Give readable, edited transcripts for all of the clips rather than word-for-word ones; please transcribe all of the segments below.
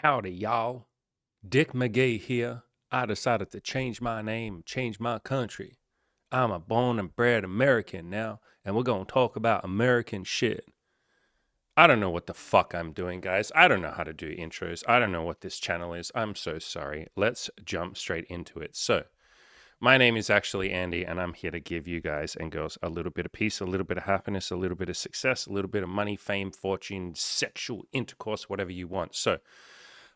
Howdy, y'all. Dick McGee here. I decided to change my name, change my country. I'm a born and bred American now, and we're going to talk about American shit. I don't know what the fuck I'm doing, guys. I don't know how to do intros. I don't know what this channel is. I'm so sorry. Let's jump straight into it. So, my name is actually Andy, and I'm here to give you guys and girls a little bit of peace, a little bit of happiness, a little bit of success, a little bit of money, fame, fortune, sexual intercourse, whatever you want. So,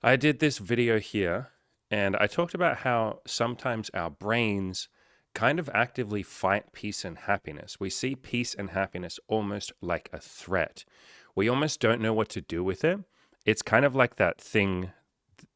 I did this video here and I talked about how sometimes our brains kind of actively fight peace and happiness. We see peace and happiness almost like a threat. We almost don't know what to do with it. It's kind of like that thing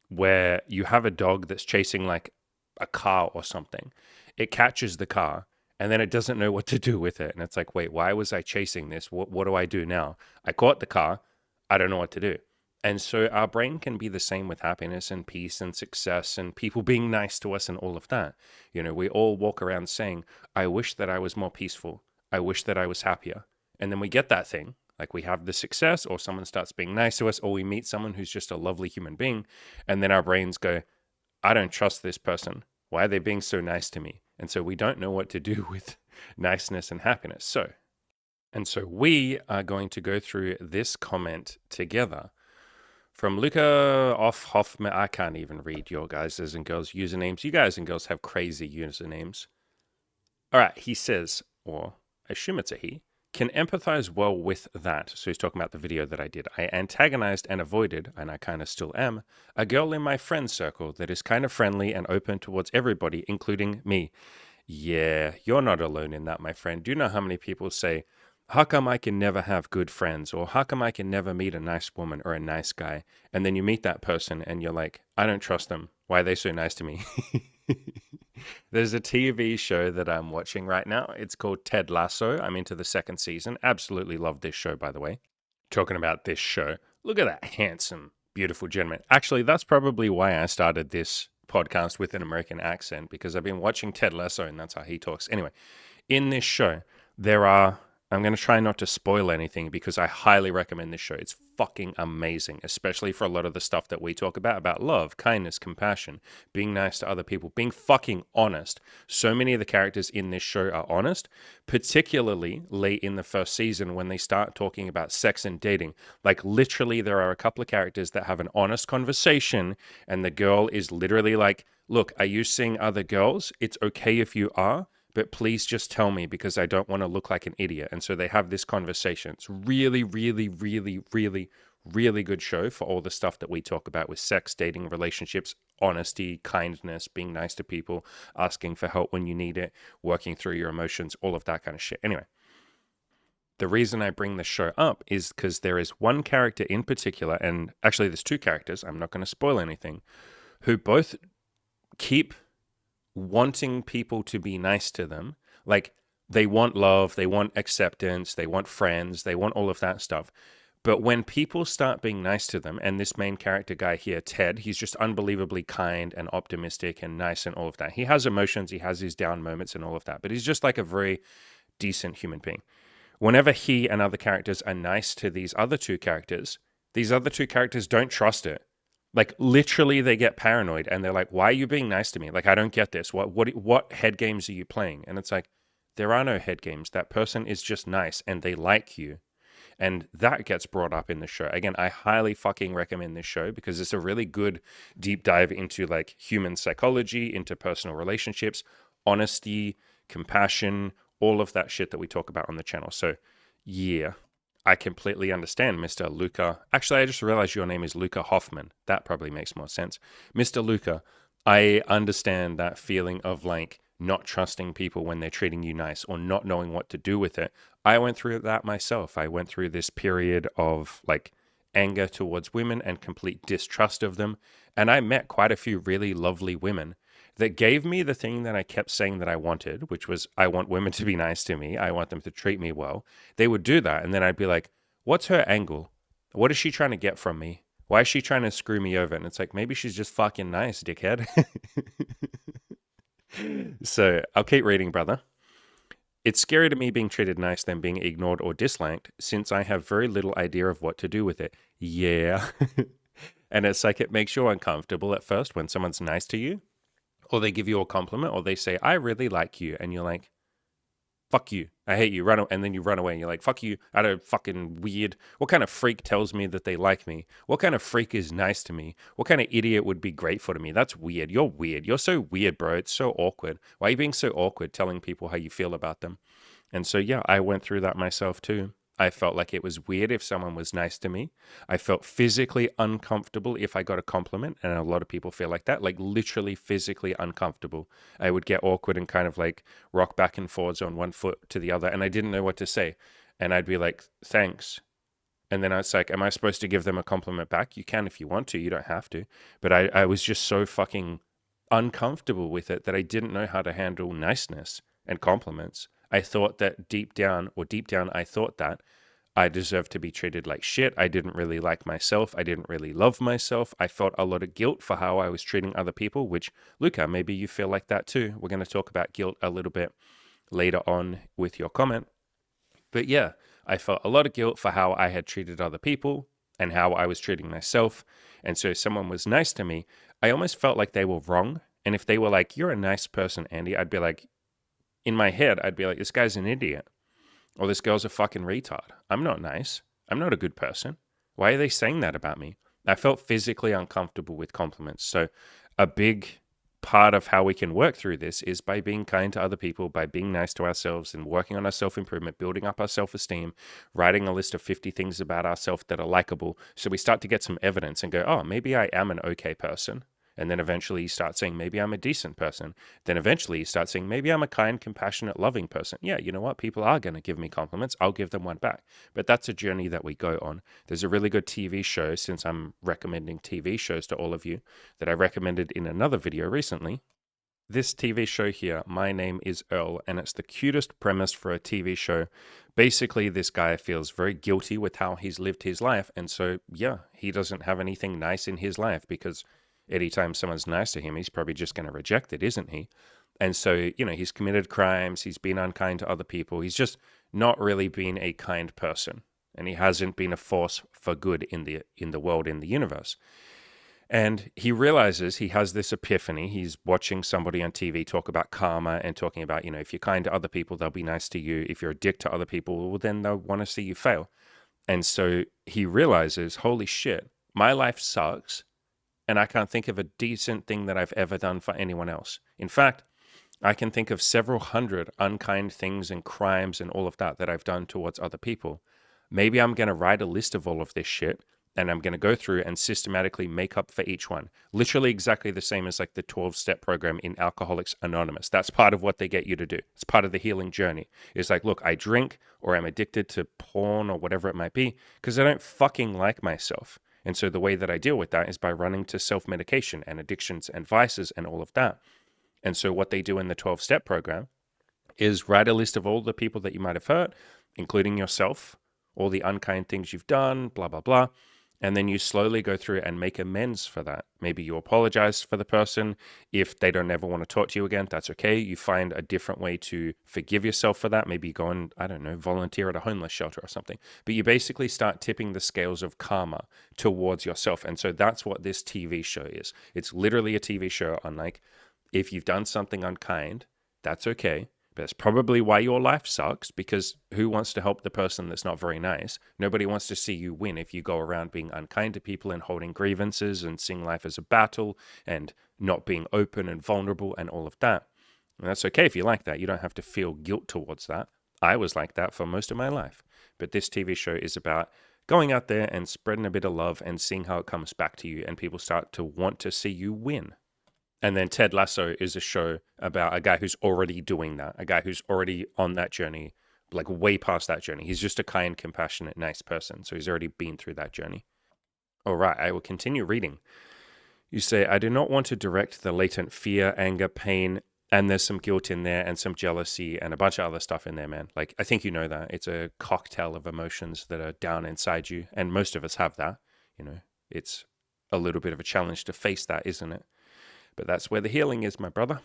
where you have a dog that's chasing like a car or something. It catches the car and then it doesn't know what to do with it. And it's like, wait, why was I chasing this? What do I do now? I caught the car. I don't know what to do. And so our brain can be the same with happiness and peace and success and people being nice to us and all of that. You know, we all walk around saying, I wish that I was more peaceful. I wish that I was happier. And then we get that thing, like we have the success or someone starts being nice to us or we meet someone who's just a lovely human being. And then our brains go, I don't trust this person. Why are they being so nice to me? And so we don't know what to do with niceness and happiness. So we are going to go through this comment together. From Luca off Hoffman, I can't even read your guys' and girls' usernames. You guys and girls have crazy usernames. All right, he says, or I assume it's a he, can empathize well with that. So he's talking about the video that I did. I antagonized and avoided, and I kind of still am, a girl in my friend circle that is kind of friendly and open towards everybody, including me. Yeah, you're not alone in that, my friend. Do you know how many people say, how come I can never have good friends? Or how come I can never meet a nice woman or a nice guy? And then you meet that person and you're like, I don't trust them. Why are they so nice to me? There's a TV show that I'm watching right now. It's called Ted Lasso. I'm into the second season. Absolutely love this show, by the way. Talking about this show, look at that handsome, beautiful gentleman. Actually, that's probably why I started this podcast with an American accent, because I've been watching Ted Lasso and that's how he talks. Anyway, in this show, I'm going to try not to spoil anything because I highly recommend this show. It's fucking amazing, especially for a lot of the stuff that we talk about love, kindness, compassion, being nice to other people, being fucking honest. So many of the characters in this show are honest, particularly late in the first season when they start talking about sex and dating. Like literally there are a couple of characters that have an honest conversation and the girl is literally like, look, are you seeing other girls? It's okay if you are, but please just tell me because I don't want to look like an idiot. And so they have this conversation. It's really, really, really, really, really good show for all the stuff that we talk about with sex, dating, relationships, honesty, kindness, being nice to people, asking for help when you need it, working through your emotions, all of that kind of shit. Anyway, the reason I bring this show up is because there is one character in particular, and actually there's two characters, I'm not going to spoil anything, who both keep wanting people to be nice to them. Like they want love, they want acceptance, they want friends, they want all of that stuff. But when people start being nice to them, and this main character guy here, Ted, he's just unbelievably kind and optimistic and nice and all of that. He has emotions, he has his down moments and all of that, but he's just like a very decent human being. Whenever he and other characters are nice to these other two characters don't trust it. Like literally they get paranoid and they're like, why are you being nice to me? Like, I don't get this. What head games are you playing? And it's like, there are no head games. That person is just nice and they like you. And that gets brought up in the show. Again, I highly fucking recommend this show because it's a really good deep dive into like human psychology, interpersonal relationships, honesty, compassion, all of that shit that we talk about on the channel. So yeah, I completely understand, Mr. Luca. Actually, I just realized your name is Luca Hoffman. That probably makes more sense. Mr. Luca, I understand that feeling of like not trusting people when they're treating you nice or not knowing what to do with it. I went through that myself. I went through this period of like anger towards women and complete distrust of them. And I met quite a few really lovely women that gave me the thing that I kept saying that I wanted, which was I want women to be nice to me. I want them to treat me well. They would do that. And then I'd be like, what's her angle? What is she trying to get from me? Why is she trying to screw me over? And it's like, maybe she's just fucking nice, dickhead. So I'll keep reading, brother. It's scary to me being treated nice than being ignored or disliked, since I have very little idea of what to do with it. Yeah. And it's like it makes you uncomfortable at first when someone's nice to you, or they give you a compliment, or they say, I really like you. And you're like, fuck you. I hate you. And then you run away and you're like, fuck you. I don't fucking weird. What kind of freak tells me that they like me? What kind of freak is nice to me? What kind of idiot would be grateful to me? That's weird. You're weird. You're so weird, bro. It's so awkward. Why are you being so awkward telling people how you feel about them? And so, yeah, I went through that myself too. I felt like it was weird if someone was nice to me. I felt physically uncomfortable if I got a compliment. And a lot of people feel like that, like literally physically uncomfortable. I would get awkward and kind of like rock back and forwards on one foot to the other. And I didn't know what to say. And I'd be like, thanks. And then I was like, am I supposed to give them a compliment back? You can if you want to. You don't have to. But I was just so fucking uncomfortable with it that I didn't know how to handle niceness and compliments. I thought that deep down, I thought that I deserved to be treated like shit. I didn't really like myself. I didn't really love myself. I felt a lot of guilt for how I was treating other people, which, Luca, maybe you feel like that too. We're going to talk about guilt a little bit later on with your comment. But yeah, I felt a lot of guilt for how I had treated other people and how I was treating myself. And so if someone was nice to me, I almost felt like they were wrong. And if they were like, you're a nice person, Andy, I'd be like, in my head, I'd be like, this guy's an idiot. Or this girl's a fucking retard. I'm not nice. I'm not a good person. Why are they saying that about me? I felt physically uncomfortable with compliments. So a big part of how we can work through this is by being kind to other people, by being nice to ourselves and working on our self-improvement, building up our self-esteem, writing a list of 50 things about ourselves that are likable. So we start to get some evidence and go, oh, maybe I am an okay person. And then eventually you start saying, maybe I'm a decent person. Then eventually you start saying, maybe I'm a kind, compassionate, loving person. Yeah, you know what? People are going to give me compliments. I'll give them one back. But that's a journey that we go on. There's a really good TV show, since I'm recommending TV shows to all of you, that I recommended in another video recently. This TV show here, My Name is Earl, and it's the cutest premise for a TV show. Basically, this guy feels very guilty with how he's lived his life. And so, yeah, he doesn't have anything nice in his life because anytime someone's nice to him, he's probably just going to reject it, isn't he? And so, he's committed crimes, he's been unkind to other people, he's just not really been a kind person, and he hasn't been a force for good in the world, in the universe. And he realizes, he has this epiphany. He's watching somebody on TV talk about karma and talking about, if you're kind to other people, they'll be nice to you. If you're a dick to other people, well, then they'll want to see you fail. And so he realizes, holy shit, my life sucks, and I can't think of a decent thing that I've ever done for anyone else. In fact, I can think of several hundred unkind things and crimes and all of that I've done towards other people. Maybe I'm going to write a list of all of this shit, and I'm going to go through and systematically make up for each one. Literally exactly the same as like the 12-step program in Alcoholics Anonymous. That's part of what they get you to do. It's part of the healing journey. It's like, look, I drink, or I'm addicted to porn or whatever it might be because I don't fucking like myself. And so the way that I deal with that is by running to self-medication and addictions and vices and all of that. And so what they do in the 12-step program is write a list of all the people that you might have hurt, including yourself, all the unkind things you've done, blah, blah, blah. And then you slowly go through and make amends for that. Maybe you apologize for the person. If they don't ever want to talk to you again, that's okay. You find a different way to forgive yourself for that. Maybe go and, I don't know, volunteer at a homeless shelter or something. But you basically start tipping the scales of karma towards yourself. And so that's what this TV show is. It's literally a TV show on like, if you've done something unkind, that's okay. But that's probably why your life sucks, because who wants to help the person that's not very nice? Nobody wants to see you win if you go around being unkind to people and holding grievances and seeing life as a battle and not being open and vulnerable and all of that. And that's okay if you like that. You don't have to feel guilt towards that. I was like that for most of my life. But this TV show is about going out there and spreading a bit of love and seeing how it comes back to you, and people start to want to see you win. And then Ted Lasso is a show about a guy who's already doing that, a guy who's already on that journey, like way past that journey. He's just a kind, compassionate, nice person. So he's already been through that journey. All right, I will continue reading. You say, I do not want to direct the latent fear, anger, pain, and there's some guilt in there and some jealousy and a bunch of other stuff in there, man. Like, I think you know that. It's a cocktail of emotions that are down inside you. And most of us have that. It's a little bit of a challenge to face that, isn't it? But that's where the healing is, my brother.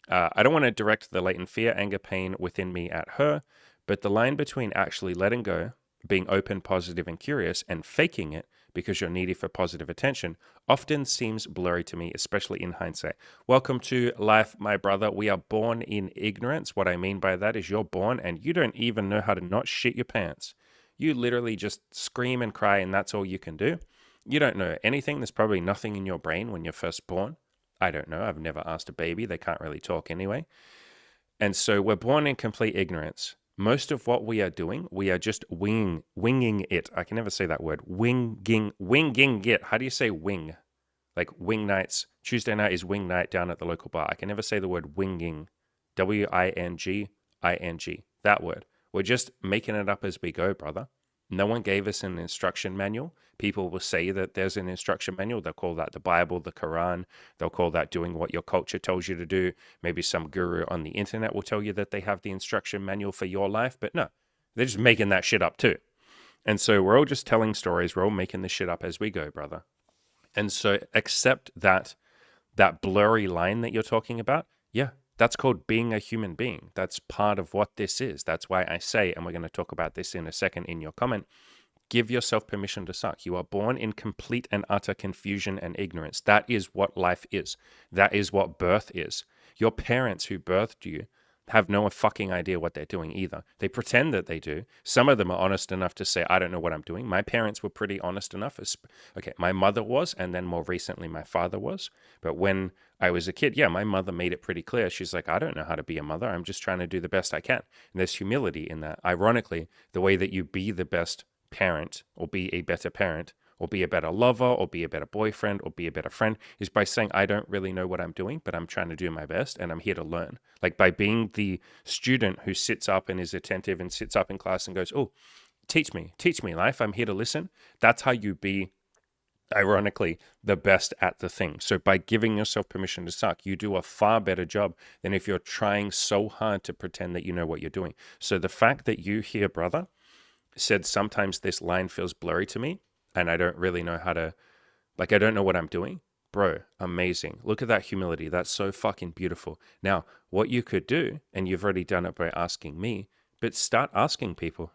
I don't want to direct the latent fear, anger, pain within me at her, but the line between actually letting go, being open, positive, and curious, and faking it because you're needy for positive attention often seems blurry to me, especially in hindsight. Welcome to life, my brother. We are born in ignorance. What I mean by that is you're born and you don't even know how to not shit your pants. You literally just scream and cry, and that's all you can do. You don't know anything. There's probably nothing in your brain when you're first born. I don't know. I've never asked a baby. They can't really talk anyway. And so we're born in complete ignorance. Most of what we are doing, we are just winging it. I can never say that word. Winging it. How do you say wing? Like wing nights. Tuesday night is wing night down at the local bar. I can never say the word winging. Winging. That word. We're just making it up as we go, brother. No one gave us an instruction manual. People will say that there's an instruction manual. They'll call that the Bible, the Quran. They'll call that doing what your culture tells you to do. Maybe some guru on the internet will tell you that they have the instruction manual for your life. But no, they're just making that shit up too. And so we're all just telling stories. We're all making this shit up as we go, brother. And so accept that blurry line that you're talking about. Yeah, that's called being a human being. That's part of what this is. That's why I say, and we're going to talk about this in a second in your comment, give yourself permission to suck. You are born in complete and utter confusion and ignorance. That is what life is. That is what birth is. Your parents who birthed you have no fucking idea what they're doing either. They pretend that they do. Some of them are honest enough to say, I don't know what I'm doing. My parents were pretty honest enough. Okay, my mother was, and then more recently my father was. But when I was a kid, yeah, my mother made it pretty clear. She's like, I don't know how to be a mother. I'm just trying to do the best I can. And there's humility in that. Ironically, the way that you be the best parent or be a better parent or be a better lover or be a better boyfriend or be a better friend is by saying, I don't really know what I'm doing, but I'm trying to do my best and I'm here to learn. Like by being the student who sits up and is attentive and sits up in class and goes, oh, teach me life. I'm here to listen. That's how you be, ironically, the best at the thing. So by giving yourself permission to suck, you do a far better job than if you're trying so hard to pretend that you know what you're doing. So the fact that you here, brother, said sometimes this line feels blurry to me and I don't really know how to, like, I don't know what I'm doing. Bro, amazing. Look at that humility. That's so fucking beautiful. Now, what you could do, and you've already done it by asking me, but start asking people.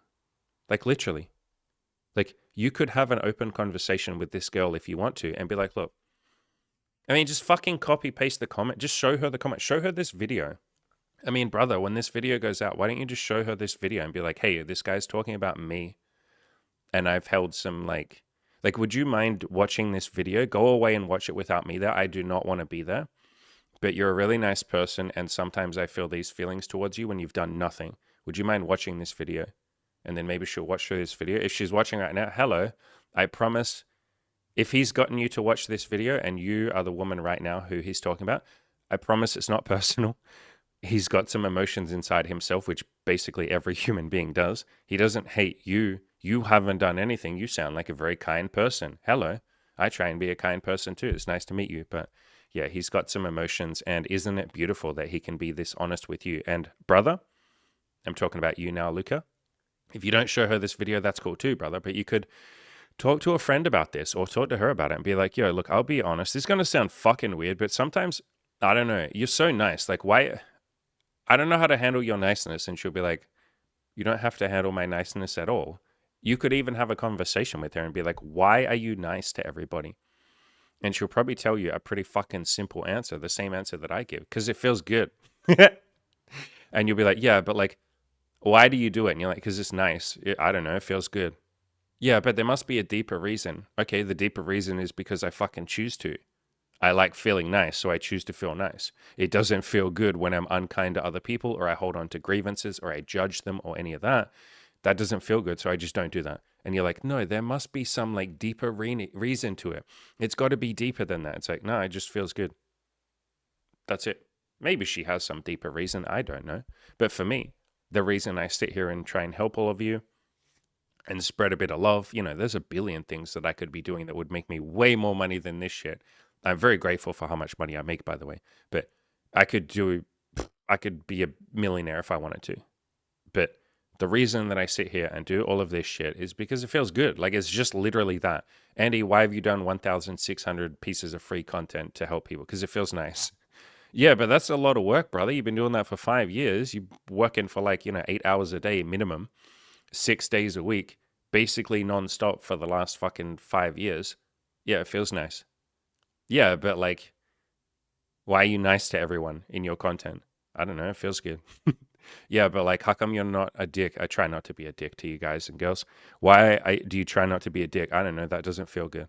Like, literally. Like, you could have an open conversation with this girl if you want to and be like, look, I mean, just fucking copy paste the comment. Just show her the comment. Show her this video. I mean, brother, when this video goes out, why don't you just show her this video and be like, hey, this guy's talking about me and I've held some like, would you mind watching this video? Go away and watch it without me there. I do not want to be there. But you're a really nice person, and sometimes I feel these feelings towards you when you've done nothing. Would you mind watching this video? And then maybe she'll watch through this video. If she's watching right now, hello, I promise, if he's gotten you to watch this video and you are the woman right now who he's talking about, I promise it's not personal. He's got some emotions inside himself, which basically every human being does. He doesn't hate you. You haven't done anything. You sound like a very kind person. Hello. I try and be a kind person too. It's nice to meet you. But yeah, he's got some emotions. And isn't it beautiful that he can be this honest with you? And brother, I'm talking about you now, Luca. If you don't show her this video, that's cool too, brother. But you could talk to a friend about this or talk to her about it and be like, yo, look, I'll be honest. This is going to sound fucking weird, but sometimes, I don't know, you're so nice. Like, why? I don't know how to handle your niceness. And she'll be like, you don't have to handle my niceness at all. You could even have a conversation with her and be like, why are you nice to everybody? And she'll probably tell you a pretty fucking simple answer, the same answer that I give, because it feels good. And you'll be like, yeah, but like, why do you do it? And you're like, because it's nice. I don't know. It feels good. Yeah, but there must be a deeper reason. Okay, the deeper reason is because I fucking choose to. I like feeling nice, so I choose to feel nice. It doesn't feel good when I'm unkind to other people or I hold on to grievances or I judge them or any of that. That doesn't feel good, so I just don't do that. And you're like, no, there must be some like deeper reason to it. It's got to be deeper than that. It's like, no, it just feels good. That's it. Maybe she has some deeper reason. I don't know. But for me, the reason I sit here and try and help all of you and spread a bit of love, you know, there's a billion things that I could be doing that would make me way more money than this shit. I'm very grateful for how much money I make, by the way. But I could be a millionaire if I wanted to. But the reason that I sit here and do all of this shit is because it feels good. Like, it's just literally that. Andy, why have you done 1,600 pieces of free content to help people? Because it feels nice. Yeah, but that's a lot of work, brother. You've been doing that for 5 years. You're working for 8 hours a day minimum, 6 days a week. basically nonstop for the last fucking 5 years, yeah, it feels nice. Yeah, but like, why are you nice to everyone in your content? I don't know. It feels good. Yeah, but like, how come you're not a dick? I try not to be a dick to you guys and girls. Why do you try not to be a dick? I don't know. That doesn't feel good.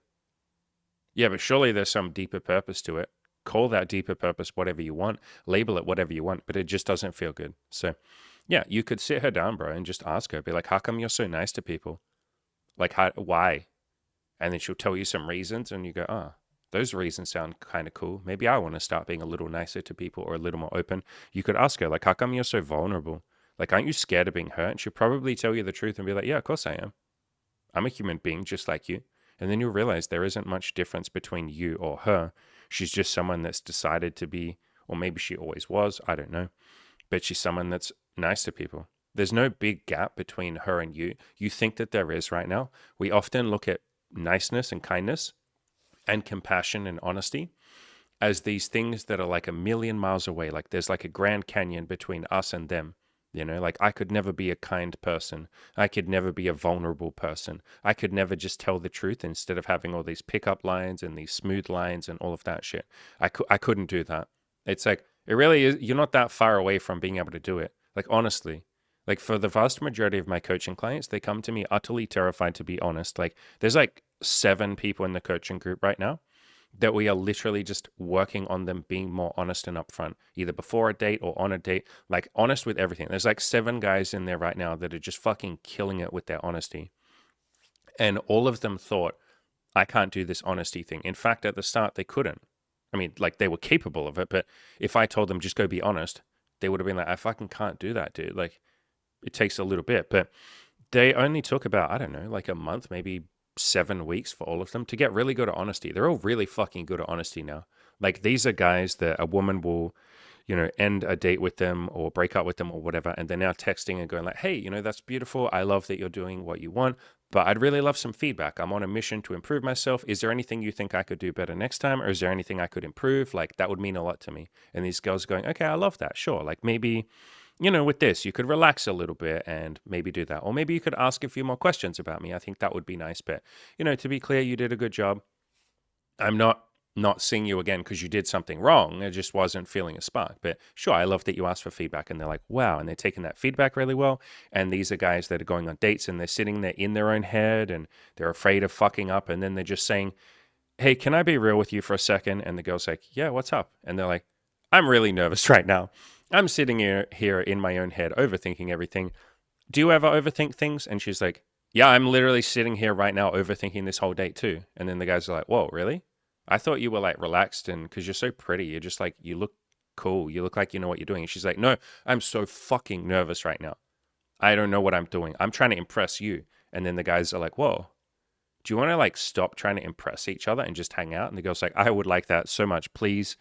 Yeah, but surely there's some deeper purpose to it. Call that deeper purpose whatever you want, label it whatever you want, but it just doesn't feel good. So, yeah, you could sit her down, bro, and just ask her, be like, how come you're so nice to people? Like, why? And then she'll tell you some reasons, and you go, oh, those reasons sound kind of cool. Maybe I want to start being a little nicer to people or a little more open. You could ask her, like, how come you're so vulnerable? Like, aren't you scared of being hurt? And she'll probably tell you the truth and be like, yeah, of course I am. I'm a human being just like you. And then you'll realize there isn't much difference between you or her. She's just someone that's decided to be, or maybe she always was, I don't know. But she's someone that's nice to people. There's no big gap between her and you. You think that there is right now. We often look at niceness and kindness and compassion and honesty as these things that are like a million miles away. Like there's like a Grand Canyon between us and them. You know, like I could never be a kind person. I could never be a vulnerable person. I could never just tell the truth instead of having all these pickup lines and these smooth lines and all of that shit. I couldn't do that. It's like, it really is, you're not that far away from being able to do it. Like, honestly, like for the vast majority of my coaching clients, they come to me utterly terrified to be honest. Like, there's like 7 people in the coaching group right now that we are literally just working on them being more honest and upfront, either before a date or on a date, like honest with everything. There's like 7 guys in there right now that are just fucking killing it with their honesty. And all of them thought, I can't do this honesty thing. In fact, at the start, they couldn't. I mean, like they were capable of it, but if I told them just go be honest, they would have been like, I fucking can't do that, dude. Like, it takes a little bit, but they only took about, I don't know, like a month, maybe 7 weeks for all of them to get really good at honesty. They're all really fucking good at honesty now. Like, these are guys that a woman will, end a date with them or break up with them or whatever. And they're now texting and going like, hey, that's beautiful. I love that you're doing what you want, but I'd really love some feedback. I'm on a mission to improve myself. Is there anything you think I could do better next time? Or is there anything I could improve? Like, that would mean a lot to me. And these girls are going, okay, I love that. Sure. Like, maybe, with this, you could relax a little bit and maybe do that. Or maybe you could ask a few more questions about me. I think that would be nice. But, to be clear, you did a good job. I'm not seeing you again because you did something wrong. I just wasn't feeling a spark. But sure, I love that you asked for feedback. And they're like, wow. And they're taking that feedback really well. And these are guys that are going on dates and they're sitting there in their own head and they're afraid of fucking up. And then they're just saying, hey, can I be real with you for a second? And the girl's like, yeah, what's up? And they're like, I'm really nervous right now. I'm sitting here in my own head, overthinking everything. Do you ever overthink things? And she's like, yeah, I'm literally sitting here right now overthinking this whole date too. And then the guys are like, whoa, really? I thought you were like relaxed and because you're so pretty, you're just like, you look cool. You look like you know what you're doing. And she's like, no, I'm so fucking nervous right now. I don't know what I'm doing. I'm trying to impress you. And then the guys are like, whoa, do you want to like stop trying to impress each other and just hang out? And the girl's like, I would like that so much. Please,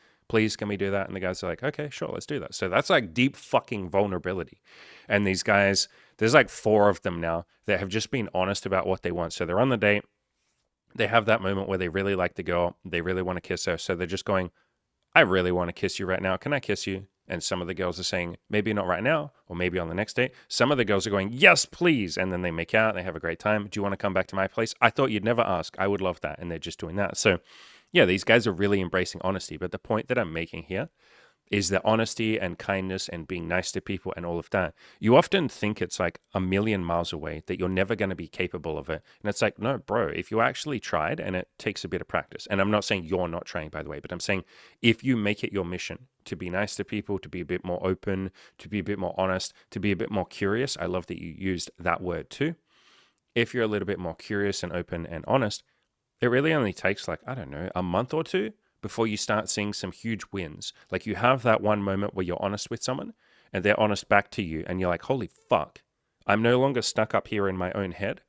can we do that? And the guys are like, okay, sure, let's do that. So that's like deep fucking vulnerability. And these guys, there's like 4 of them now that have just been honest about what they want. So they're on the date. They have that moment where they really like the girl. They really want to kiss her. So they're just going, I really want to kiss you right now. Can I kiss you? And some of the girls are saying, maybe not right now, or maybe on the next date. Some of the girls are going, yes, please. And then they make out. They have a great time. Do you want to come back to my place? I thought you'd never ask. I would love that. And they're just doing that. So yeah, these guys are really embracing honesty. But the point that I'm making here is that honesty and kindness and being nice to people and all of that, you often think it's like a million miles away, that you're never going to be capable of it. And it's like, no, bro, if you actually tried, and it takes a bit of practice, and I'm not saying you're not trying, by the way, but I'm saying if you make it your mission to be nice to people, to be a bit more open, to be a bit more honest, to be a bit more curious. I love that you used that word too. If you're a little bit more curious and open and honest, it really only takes like, I don't know, a month or two before you start seeing some huge wins. Like, you have that one moment where you're honest with someone and they're honest back to you and you're like, holy fuck, I'm no longer stuck up here in my own head.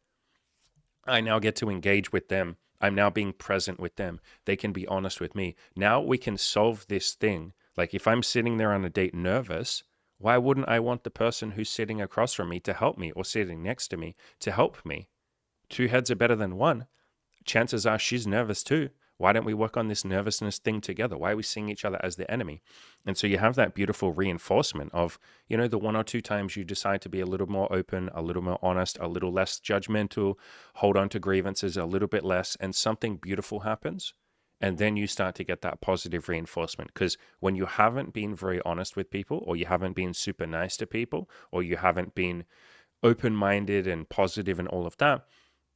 I now get to engage with them. I'm now being present with them. They can be honest with me. Now we can solve this thing. Like, if I'm sitting there on a date nervous, why wouldn't I want the person who's sitting across from me to help me, or sitting next to me to help me? 2 heads are better than one. Chances are she's nervous too. Why don't we work on this nervousness thing together? Why are we seeing each other as the enemy? And so you have that beautiful reinforcement of, the one or two times you decide to be a little more open, a little more honest, a little less judgmental, hold on to grievances a little bit less, and something beautiful happens. And then you start to get that positive reinforcement. Because when you haven't been very honest with people, or you haven't been super nice to people, or you haven't been open minded and positive and all of that,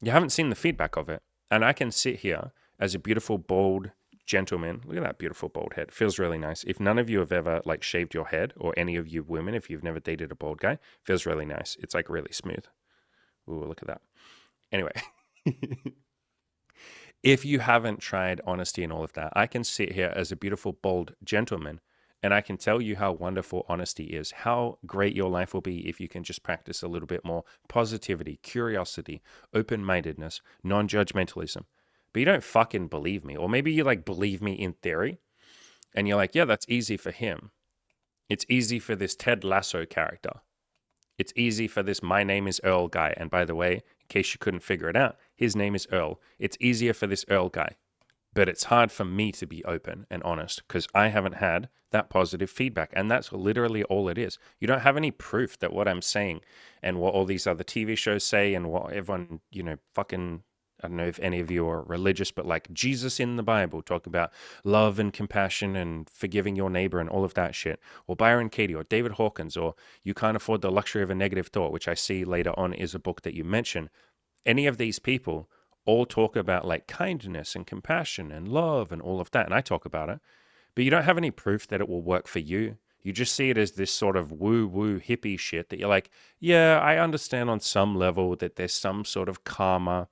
you haven't seen the feedback of it. And I can sit here as a beautiful, bald gentleman. Look at that beautiful bald head. Feels really nice. If none of you have ever like shaved your head, or any of you women, if you've never dated a bald guy, feels really nice. It's like really smooth. Ooh, look at that. Anyway, if you haven't tried honesty and all of that, I can sit here as a beautiful, bald gentleman and I can tell you how wonderful honesty is, how great your life will be if you can just practice a little bit more positivity, curiosity, open mindedness, non judgmentalism. But you don't fucking believe me. Or maybe you like believe me in theory and you're like, yeah, that's easy for him. It's easy for this Ted Lasso character. It's easy for this My Name is Earl guy. And by the way, in case you couldn't figure it out, his name is Earl. It's easier for this Earl guy. But it's hard for me to be open and honest because I haven't had that positive feedback. And that's literally all it is. You don't have any proof that what I'm saying and what all these other TV shows say and what everyone, fucking, I don't know if any of you are religious, but like Jesus in the Bible talk about love and compassion and forgiving your neighbor and all of that shit. Or Byron Katie or David Hawkins or You Can't Afford the Luxury of a Negative Thought, which I see later on is a book that you mention. Any of these people all talk about like kindness and compassion and love and all of that. And I talk about it, but you don't have any proof that it will work for you. You just see it as this sort of woo-woo hippie shit that you're like, yeah, I understand on some level that there's some sort of karma.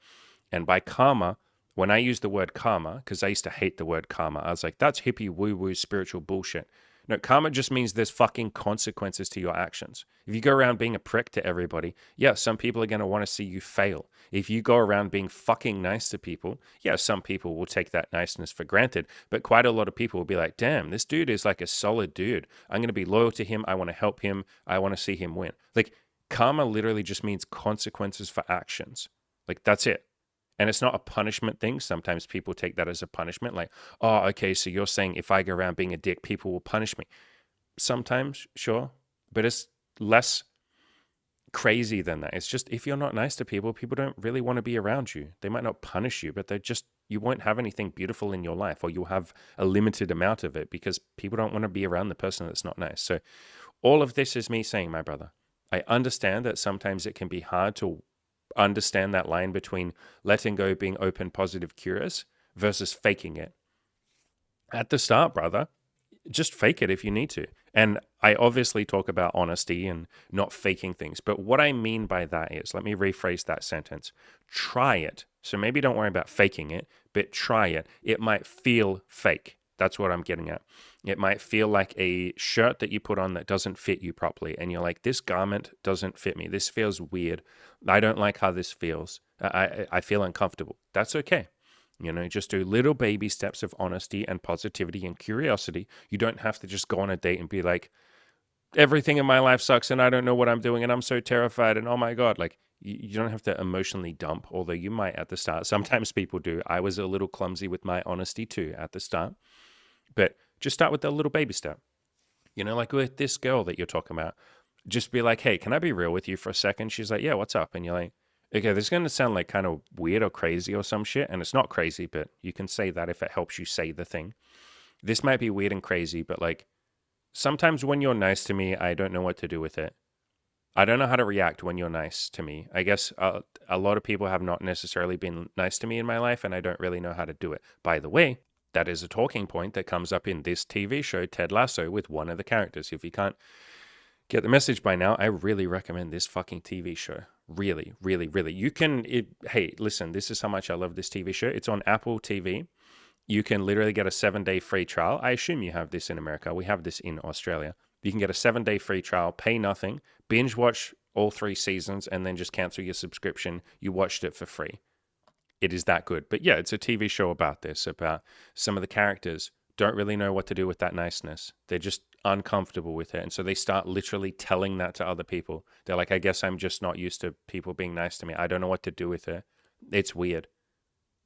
And by karma, when I use the word karma, because I used to hate the word karma, I was like, that's hippie woo-woo spiritual bullshit. No, karma just means there's fucking consequences to your actions. If you go around being a prick to everybody, yeah, some people are going to want to see you fail. If you go around being fucking nice to people, yeah, some people will take that niceness for granted. But quite a lot of people will be like, damn, this dude is like a solid dude. I'm going to be loyal to him. I want to help him. I want to see him win. Like, karma literally just means consequences for actions. Like, that's it. And it's not a punishment thing. Sometimes people take that as a punishment. Like, oh, okay, so you're saying if I go around being a dick, people will punish me. Sometimes, sure. But it's less crazy than that. It's just if you're not nice to people, people don't really want to be around you. They might not punish you, but you won't have anything beautiful in your life, or you'll have a limited amount of it because people don't want to be around the person that's not nice. So all of this is me saying, my brother, I understand that sometimes it can be hard to understand that line between letting go, being open, positive, curious versus faking it. At the start, brother, just fake it if you need to. And I obviously talk about honesty and not faking things. But what I mean by that is, let me rephrase that sentence. Try it. So maybe don't worry about faking it, but try it. It might feel fake. That's what I'm getting at. It might feel like a shirt that you put on that doesn't fit you properly. And you're like, this garment doesn't fit me. This feels weird. I don't like how this feels. I feel uncomfortable. That's okay. Just do little baby steps of honesty and positivity and curiosity. You don't have to just go on a date and be like, everything in my life sucks and I don't know what I'm doing and I'm so terrified and oh my God, like you don't have to emotionally dump, although you might at the start. Sometimes people do. I was a little clumsy with my honesty too at the start, but just start with a little baby step. Like with this girl that you're talking about, just be like, hey, can I be real with you for a second? She's like, yeah, what's up? And you're like, okay, this is going to sound like kind of weird or crazy or some shit. And it's not crazy, but you can say that if it helps you say the thing. This might be weird and crazy, but like sometimes when you're nice to me, I don't know what to do with it. I don't know how to react when you're nice to me. I guess a lot of people have not necessarily been nice to me in my life, and I don't really know how to do it. By the way, that is a talking point that comes up in this TV show, Ted Lasso, with one of the characters. If you can't get the message by now, I really recommend this fucking TV show. Really, really, really. Hey, listen, this is how much I love this TV show. It's on Apple TV. You can literally get a 7-day free trial. I assume you have this in America. We have this in Australia. You can get a 7-day free trial, pay nothing, binge watch all 3 seasons, and then just cancel your subscription. You watched it for free. It is that good. But yeah, it's a TV show about this, about some of the characters don't really know what to do with that niceness. They're just uncomfortable with it. And so they start literally telling that to other people. They're like, I guess I'm just not used to people being nice to me. I don't know what to do with it. It's weird.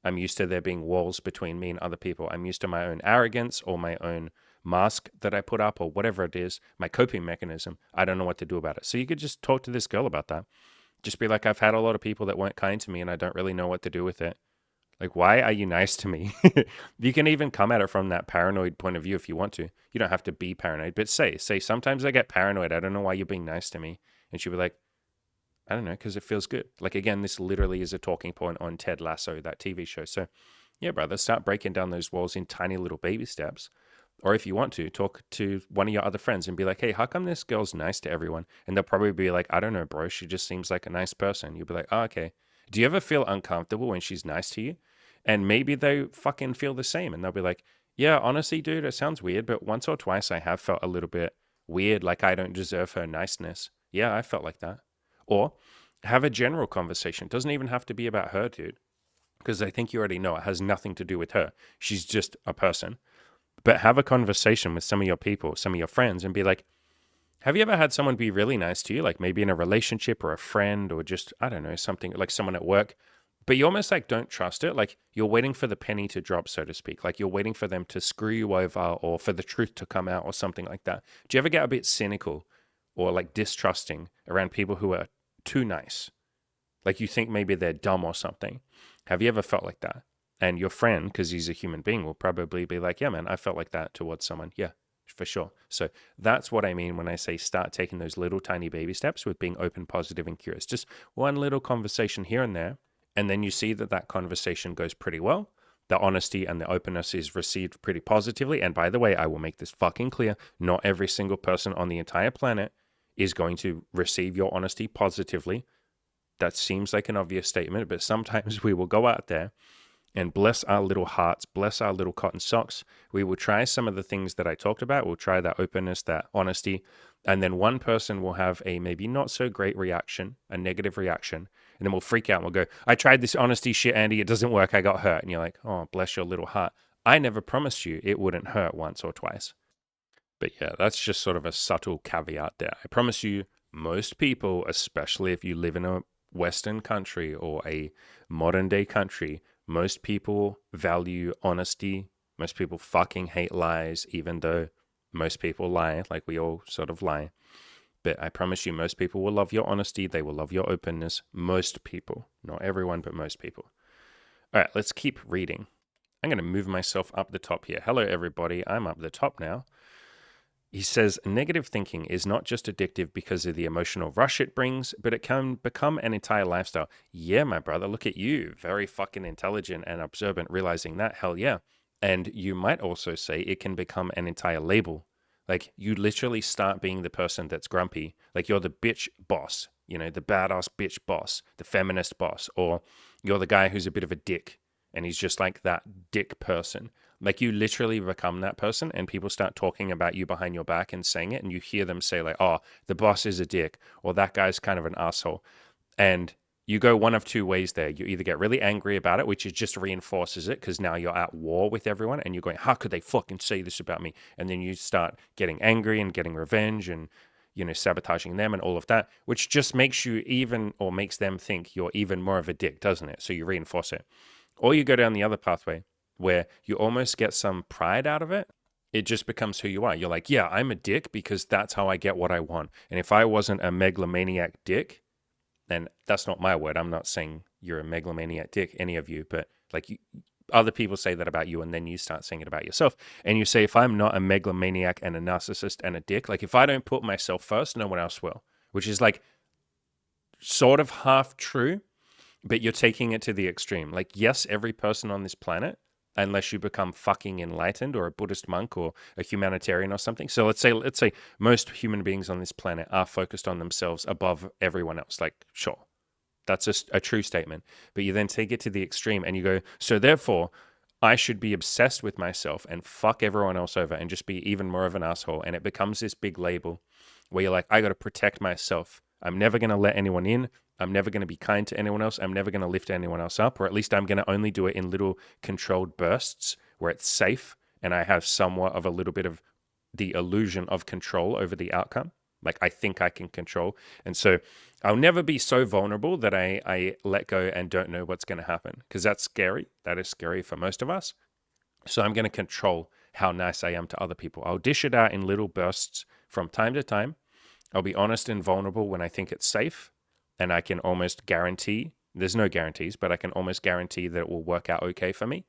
I'm used to there being walls between me and other people. I'm used to my own arrogance or my own mask that I put up or whatever it is, my coping mechanism. I don't know what to do about it. So you could just talk to this girl about that. Just be like, I've had a lot of people that weren't kind to me and I don't really know what to do with it. Like, why are you nice to me? You can even come at it from that paranoid point of view if you want to. You don't have to be paranoid, but say, sometimes I get paranoid. I don't know why you're being nice to me. And she'll be like, I don't know, because it feels good. Like, again, this literally is a talking point on Ted Lasso, that TV show. So, yeah, brother, start breaking down those walls in tiny little baby steps. Or if you want to, talk to one of your other friends and be like, hey, how come this girl's nice to everyone? And they'll probably be like, I don't know, bro. She just seems like a nice person. You'll be like, oh, okay. Do you ever feel uncomfortable when she's nice to you? And maybe they fucking feel the same. And they'll be like, yeah, honestly, dude, it sounds weird, but once or twice I have felt a little bit weird, like I don't deserve her niceness. Yeah, I felt like that. Or have a general conversation. It doesn't even have to be about her, dude, because I think you already know it has nothing to do with her. She's just a person. But have a conversation with some of your people, some of your friends, and be like, have you ever had someone be really nice to you, like maybe in a relationship or a friend or just, I don't know, something like someone at work, but you almost like don't trust it? Like you're waiting for the penny to drop, so to speak. Like you're waiting for them to screw you over or for the truth to come out or something like that. Do you ever get a bit cynical or like distrusting around people who are too nice? Like you think maybe they're dumb or something. Have you ever felt like that? And your friend, because he's a human being, will probably be like, yeah, man, I felt like that towards someone. Yeah, for sure. So that's what I mean when I say start taking those little tiny baby steps with being open, positive, and curious. Just one little conversation here and there. And then you see that that conversation goes pretty well. The honesty and the openness is received pretty positively. And by the way, I will make this fucking clear. Not every single person on the entire planet is going to receive your honesty positively. That seems like an obvious statement, but sometimes we will go out there and bless our little hearts, bless our little cotton socks. We will try some of the things that I talked about. We'll try that openness, that honesty. And then one person will have a maybe not so great reaction, a negative reaction. And then we'll freak out and we'll go, I tried this honesty shit, Andy. It doesn't work. I got hurt. And you're like, oh, bless your little heart. I never promised you it wouldn't hurt once or twice. But yeah, that's just sort of a subtle caveat there. I promise you, most people, especially if you live in a Western country or a modern day country, most people value honesty. Most people fucking hate lies, even though most people lie, like we all sort of lie. But I promise you, most people will love your honesty. They will love your openness. Most people, not everyone, but most people. All right, let's keep reading. I'm going to move myself up the top here. Hello, everybody. I'm up the top now. He says, negative thinking is not just addictive because of the emotional rush it brings, but it can become an entire lifestyle. Yeah, my brother, look at you. Very fucking intelligent and observant, realizing that. Hell yeah. And you might also say it can become an entire label. Like you literally start being the person that's grumpy. Like you're the bitch boss, you know, the badass bitch boss, the feminist boss, or you're the guy who's a bit of a dick and he's just like that dick person. Like you literally become that person and people start talking about you behind your back and saying it and you hear them say like, oh, the boss is a dick or that guy's kind of an asshole. And you go one of two ways there. You either get really angry about it, which is just reinforces it because now you're at war with everyone and you're going, how could they fucking say this about me? And then you start getting angry and getting revenge and, you know, sabotaging them and all of that, which just makes you even or makes them think you're even more of a dick, doesn't it? So you reinforce it. Or you go down the other pathway where you almost get some pride out of it. It just becomes who you are. You're like, yeah, I'm a dick because that's how I get what I want. And if I wasn't a megalomaniac dick, then that's not my word. I'm not saying you're a megalomaniac dick, any of you, but like other people say that about you and then you start saying it about yourself. And you say, if I'm not a megalomaniac and a narcissist and a dick, like if I don't put myself first, no one else will, which is like sort of half true, but you're taking it to the extreme. Like, yes, every person on this planet, unless you become fucking enlightened or a Buddhist monk or a humanitarian or something. So let's say most human beings on this planet are focused on themselves above everyone else. Like, sure, that's a true statement. But you then take it to the extreme and you go, so therefore, I should be obsessed with myself and fuck everyone else over and just be even more of an asshole. And it becomes this big label where you're like, I got to protect myself. I'm never going to let anyone in. I'm never going to be kind to anyone else. I'm never going to lift anyone else up, or at least I'm going to only do it in little controlled bursts where it's safe and I have somewhat of a little bit of the illusion of control over the outcome. Like I think I can control. And so I'll never be so vulnerable that I let go and don't know what's going to happen, because that's scary. That is scary for most of us. So I'm going to control how nice I am to other people. I'll dish it out in little bursts from time to time. I'll be honest and vulnerable when I think it's safe. And I can almost guarantee, there's no guarantees, but I can almost guarantee that it will work out okay for me.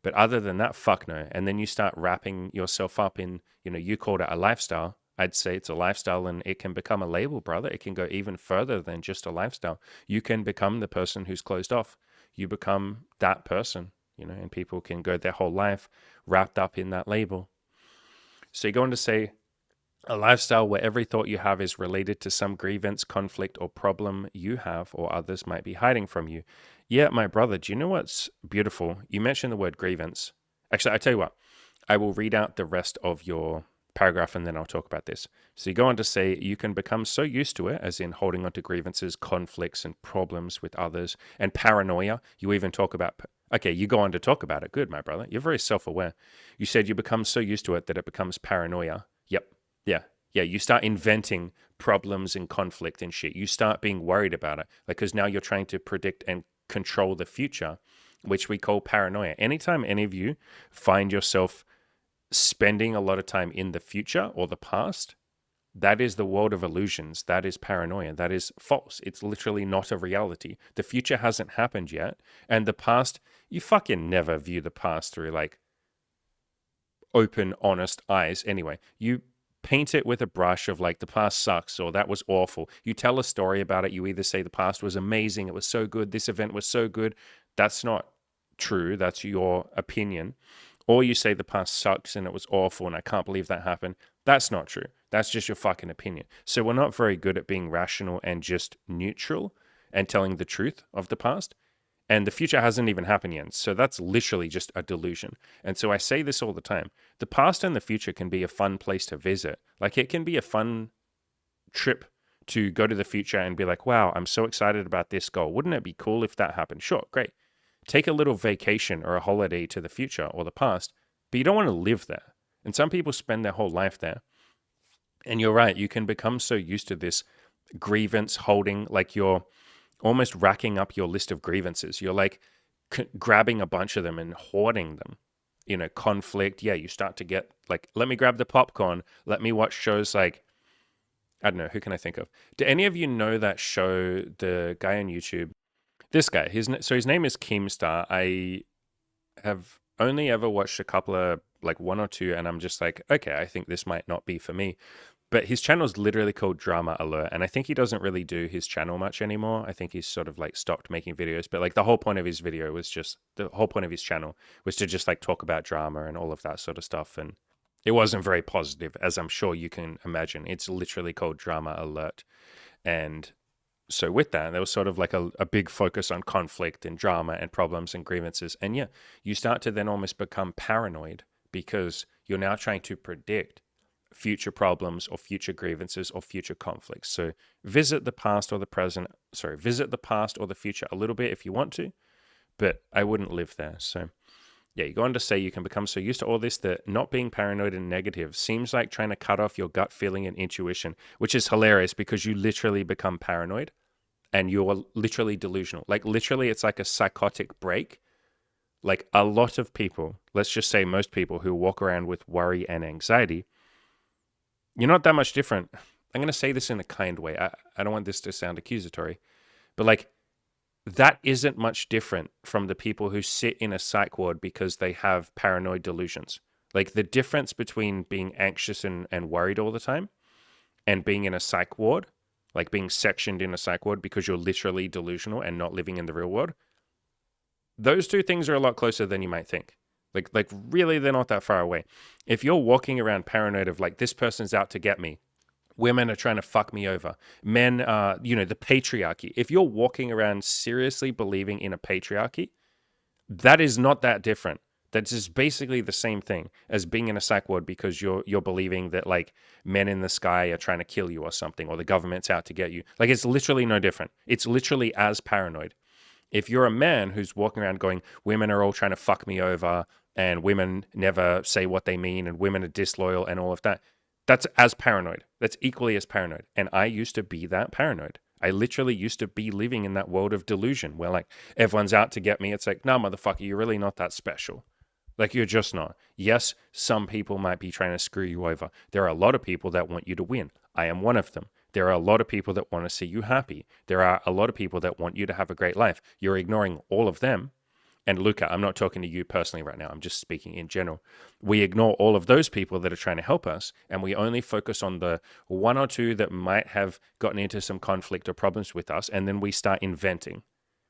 But other than that, fuck no. And then you start wrapping yourself up in, you called it a lifestyle. I'd say it's a lifestyle, and it can become a label, brother. It can go even further than just a lifestyle. You can become the person who's closed off. You become that person, and people can go their whole life wrapped up in that label. So you're going to say a lifestyle where every thought you have is related to some grievance, conflict, or problem you have or others might be hiding from you. Yeah, my brother, do you know what's beautiful? You mentioned the word grievance. Actually, I tell you what, I will read out the rest of your paragraph and then I'll talk about this. So you go on to say you can become so used to it, as in holding on to grievances, conflicts, and problems with others, and paranoia. You even talk about, okay, you go on to talk about it. Good, my brother. You're very self-aware. You said you become so used to it that it becomes paranoia. Yep. Yeah. Yeah. You start inventing problems and conflict and shit. You start being worried about it. Because now you're trying to predict and control the future, which we call paranoia. Anytime any of you find yourself spending a lot of time in the future or the past, that is the world of illusions. That is paranoia. That is false. It's literally not a reality. The future hasn't happened yet. And the past, you fucking never view the past through like open, honest eyes. Anyway, you paint it with a brush of like the past sucks or that was awful. You tell a story about it. You either say the past was amazing, it was so good, this event was so good. That's not true. That's your opinion. Or you say the past sucks and it was awful and I can't believe that happened. That's not true. That's just your fucking opinion. So we're not very good at being rational and just neutral and telling the truth of the past. And the future hasn't even happened yet. So that's literally just a delusion. And so I say this all the time. The past and the future can be a fun place to visit. Like it can be a fun trip to go to the future and be like, wow, I'm so excited about this goal. Wouldn't it be cool if that happened? Sure, great. Take a little vacation or a holiday to the future or the past, but you don't want to live there. And some people spend their whole life there. And you're right, you can become so used to this grievance holding, like you're almost racking up your list of grievances. You're like grabbing a bunch of them and hoarding them. Conflict. Yeah, you start to get like, let me grab the popcorn. Let me watch shows like, I don't know, who can I think of? Do any of you know that show, the guy on YouTube? This guy, his name is Keemstar. I have only ever watched a couple of, like one or two, and I'm just like, okay, I think this might not be for me. But his channel is literally called Drama Alert, and I think he doesn't really do his channel much anymore. I think he's sort of like stopped making videos, but like the whole point of his channel was to just like talk about drama and all of that sort of stuff. And it wasn't very positive, as I'm sure you can imagine. It's literally called Drama Alert. And so with that, there was sort of like a big focus on conflict and drama and problems and grievances. And yeah, you start to then almost become paranoid because you're now trying to predict future problems or future grievances or future conflicts. So visit the past or the future a little bit if you want to, but I wouldn't live there. So yeah, you go on to say you can become so used to all this that not being paranoid and negative seems like trying to cut off your gut feeling and intuition, which is hilarious because you literally become paranoid and you're literally delusional. Like literally it's like a psychotic break. Like a lot of people, let's just say most people who walk around with worry and anxiety, you're not that much different. I'm going to say this in a kind way. I don't want this to sound accusatory, but like that isn't much different from the people who sit in a psych ward because they have paranoid delusions. Like the difference between being anxious and worried all the time and being in a psych ward, like being sectioned in a psych ward because you're literally delusional and not living in the real world, those two things are a lot closer than you might think. Like really, they're not that far away. If you're walking around paranoid of like, this person's out to get me, women are trying to fuck me over, men are, the patriarchy. If you're walking around seriously believing in a patriarchy, that is not that different. That's just basically the same thing as being in a psych ward because you're believing that like men in the sky are trying to kill you or something, or the government's out to get you. Like it's literally no different. It's literally as paranoid. If you're a man who's walking around going, women are all trying to fuck me over and women never say what they mean and women are disloyal and all of that, That's as paranoid. That's equally as paranoid. And I used to be that paranoid. I literally used to be living in that world of delusion where like everyone's out to get me. It's like, no, motherfucker, you're really not that special. Like you're just not. Yes, some people might be trying to screw you over. There are a lot of people that want you to win. I am one of them. There are a lot of people that want to see you happy. There are a lot of people that want you to have a great life. You're ignoring all of them. And Luca, I'm not talking to you personally right now. I'm just speaking in general. We ignore all of those people that are trying to help us, and we only focus on the one or two that might have gotten into some conflict or problems with us, and then we start inventing.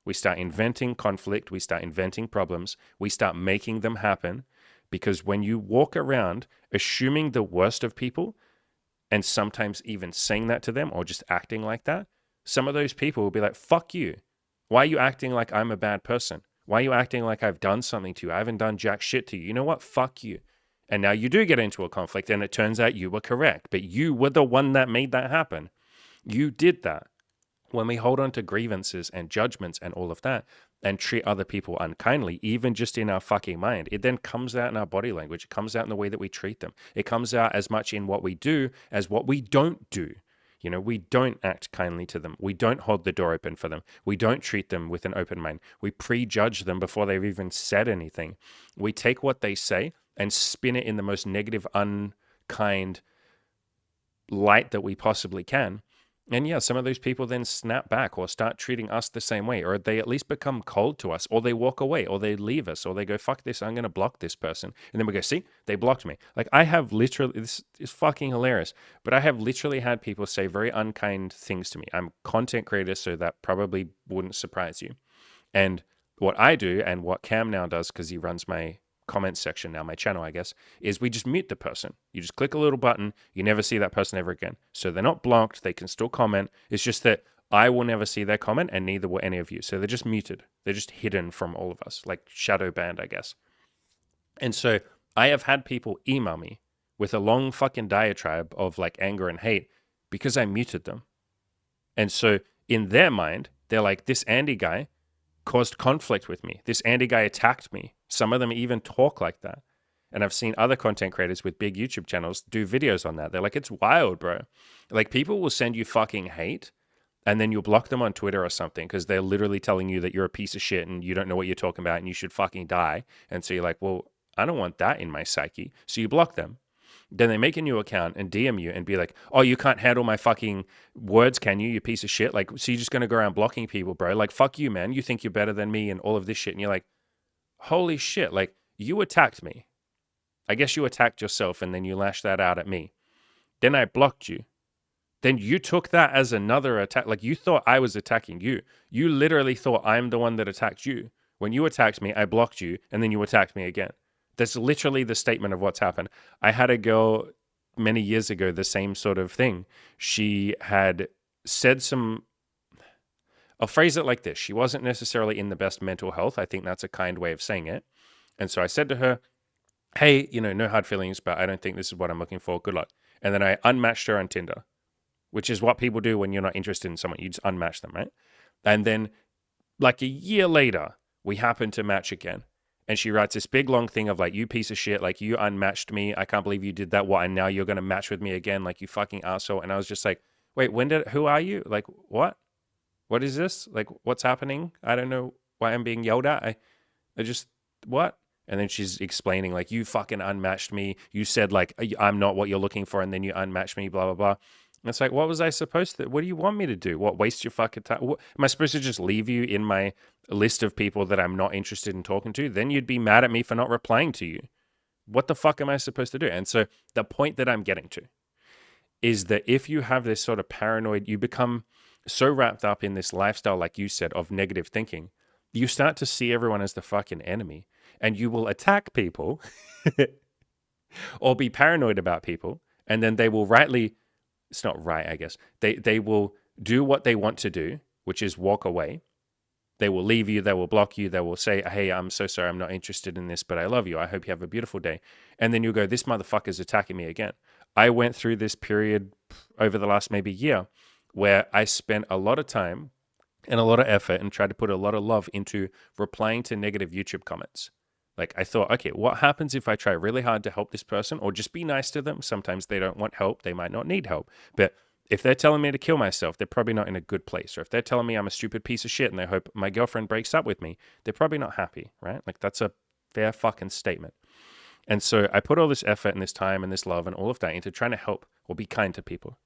We start inventing conflict. We start inventing problems. We start making them happen because when you walk around assuming the worst of people and sometimes even saying that to them or just acting like that, some of those people will be like, fuck you. Why are you acting like I'm a bad person? Why are you acting like I've done something to you? I haven't done jack shit to you. You know what? Fuck you. And now you do get into a conflict and it turns out you were correct, but you were the one that made that happen. You did that. When we hold on to grievances and judgments and all of that and treat other people unkindly, even just in our fucking mind, it then comes out in our body language. It comes out in the way that we treat them. It comes out as much in what we do as what we don't do. You know, we don't act kindly to them. We don't hold the door open for them. We don't treat them with an open mind. We prejudge them before they've even said anything. We take what they say and spin it in the most negative, unkind light that we possibly can. And yeah, some of those people then snap back or start treating us the same way, or they at least become cold to us, or they walk away, or they leave us, or they go, fuck this, I'm going to block this person. And then we go, see, they blocked me. Like I have literally, this is fucking hilarious, but I have literally had people say very unkind things to me. I'm a content creator, so that probably wouldn't surprise you. And what I do and what Cam now does, because he runs my comment section now, my channel, I guess, is we just mute the person. You just click a little button, you never see that person ever again. So they're not blocked, they can still comment. It's just that I will never see their comment and neither will any of you. So they're just muted. They're just hidden from all of us, like shadow banned, I guess. And so I have had people email me with a long fucking diatribe of like anger and hate because I muted them. And so in their mind, they're like, this Andy guy caused conflict with me. This Andy guy attacked me. Some of them even talk like that. And I've seen other content creators with big YouTube channels do videos on that. They're like, it's wild, bro. Like people will send you fucking hate and then you'll block them on Twitter or something because they're literally telling you that you're a piece of shit and you don't know what you're talking about and you should fucking die. And so you're like, well, I don't want that in my psyche. So you block them. Then they make a new account and DM you and be like, oh, you can't handle my fucking words, can you, you piece of shit? Like, so you're just going to go around blocking people, bro. Like, fuck you, man. You think you're better than me and all of this shit. And you're like, holy shit. Like, you attacked me. I guess you attacked yourself and then you lashed that out at me. Then I blocked you. Then you took that as another attack. Like, you thought I was attacking you. You literally thought I'm the one that attacked you. When you attacked me, I blocked you and then you attacked me again. That's literally the statement of what's happened. I had a girl many years ago, the same sort of thing. She had said some, I'll phrase it like this. She wasn't necessarily in the best mental health. I think that's a kind way of saying it. And so I said to her, hey, you know, no hard feelings, but I don't think this is what I'm looking for. Good luck. And then I unmatched her on Tinder, which is what people do when you're not interested in someone. You just unmatch them, right? And then like a year later, we happen to match again. And she writes this big long thing of like, you piece of shit, like you unmatched me. I can't believe you did that. What? And now you're going to match with me again, like you fucking asshole. And I was just like, wait, who are you? Like, what? What is this? Like, what's happening? I don't know why I'm being yelled at. I just, what? And then she's explaining like, you fucking unmatched me. You said like, I'm not what you're looking for. And then you unmatched me, blah, blah, blah. And it's like, what was I supposed to, what do you want me to do? What, waste your fucking time? What, am I supposed to just leave you in my list of people that I'm not interested in talking to? Then you'd be mad at me for not replying to you. What the fuck am I supposed to do? And so the point that I'm getting to is that if you have this sort of paranoid, you become so wrapped up in this lifestyle, like you said, of negative thinking, you start to see everyone as the fucking enemy and you will attack people or be paranoid about people. And then they will rightly, it's not right, I guess. They will do what they want to do, which is walk away. They will leave you. They will block you. They will say, hey, I'm so sorry. I'm not interested in this, but I love you. I hope you have a beautiful day. And then you'll go, this motherfucker's attacking me again. I went through this period over the last maybe year where I spent a lot of time and a lot of effort and tried to put a lot of love into replying to negative YouTube comments. Like I thought, okay, what happens if I try really hard to help this person or just be nice to them? Sometimes they don't want help. They might not need help. But if they're telling me to kill myself, they're probably not in a good place. Or if they're telling me I'm a stupid piece of shit and they hope my girlfriend breaks up with me, they're probably not happy, right? Like that's a fair fucking statement. And so I put all this effort and this time and this love and all of that into trying to help or be kind to people.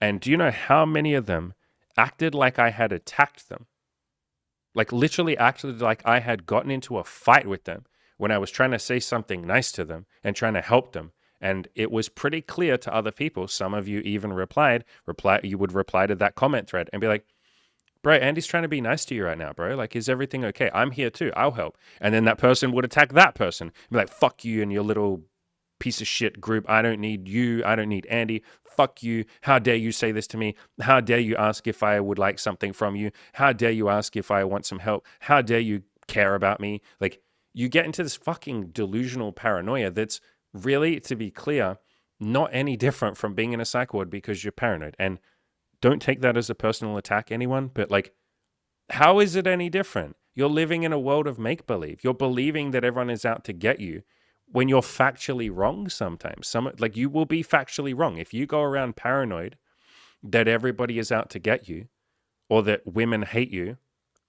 And do you know how many of them acted like I had attacked them? Like literally acted like I had gotten into a fight with them when I was trying to say something nice to them and trying to help them. And it was pretty clear to other people. Some of you even you would reply to that comment thread and be like, bro, Andy's trying to be nice to you right now, bro. Like, is everything okay? I'm here too. I'll help. And then that person would attack that person and be like, fuck you and your little piece of shit group. I don't need you. I don't need Andy. Fuck you. How dare you say this to me? How dare you ask if I would like something from you? How dare you ask if I want some help? How dare you care about me? Like, you get into this fucking delusional paranoia that's really, to be clear, not any different from being in a psych ward because you're paranoid. And don't take that as a personal attack, anyone, but like, how is it any different? You're living in a world of make-believe. You're believing that everyone is out to get you when you're factually wrong sometimes. Like you will be factually wrong. If you go around paranoid that everybody is out to get you, or that women hate you,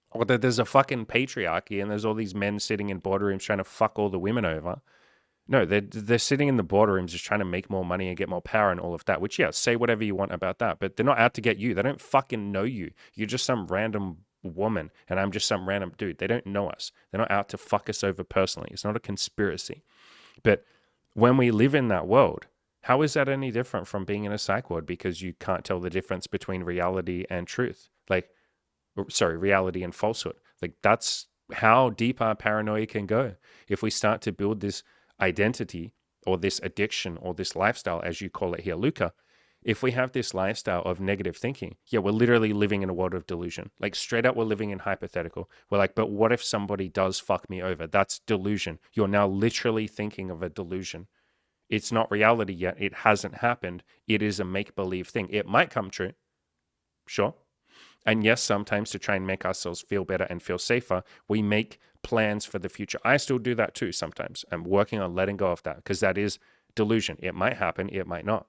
or that there's a fucking patriarchy and there's all these men sitting in boardrooms trying to fuck all the women over. No, they're sitting in the boardrooms just trying to make more money and get more power and all of that, which, yeah, say whatever you want about that, but they're not out to get you. They don't fucking know you. You're just some random woman and I'm just some random dude. They don't know us. They're not out to fuck us over personally. It's not a conspiracy. But when we live in that world, how is that any different from being in a psych ward because you can't tell the difference between reality and truth? Reality and falsehood. Like that's how deep our paranoia can go. If we start to build this identity or this addiction or this lifestyle, as you call it here, Luca, if we have this lifestyle of negative thinking, yeah, we're literally living in a world of delusion. Like straight up, we're living in hypothetical. We're like, but what if somebody does fuck me over? That's delusion. You're now literally thinking of a delusion. It's not reality yet. It hasn't happened. It is a make-believe thing. It might come true. Sure. And yes, sometimes to try and make ourselves feel better and feel safer, we make plans for the future. I still do that too sometimes. I'm working on letting go of that because that is delusion. It might happen, it might not.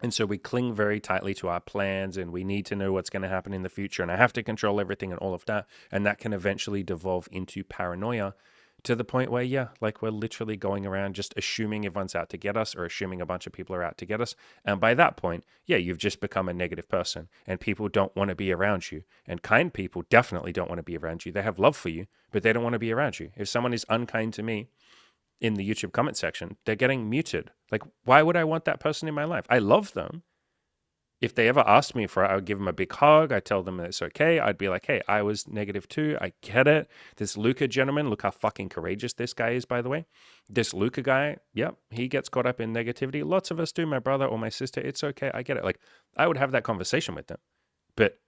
And so we cling very tightly to our plans and we need to know what's going to happen in the future. And I have to control everything and all of that. And that can eventually devolve into paranoia to the point where, yeah, like we're literally going around just assuming everyone's out to get us or assuming a bunch of people are out to get us. And by that point, yeah, you've just become a negative person and people don't want to be around you. And kind people definitely don't want to be around you. They have love for you, but they don't want to be around you. If someone is unkind to me in the YouTube comment section, they're getting muted. Like, why would I want that person in my life? I love them. If they ever asked me for it, I would give them a big hug. I'd tell them it's okay. I'd be like, hey, I was negative too. I get it. This Luca gentleman, look how fucking courageous this guy is, by the way. This Luca guy, yep, he gets caught up in negativity. Lots of us do, my brother or my sister. It's okay. I get it. Like, I would have that conversation with them. But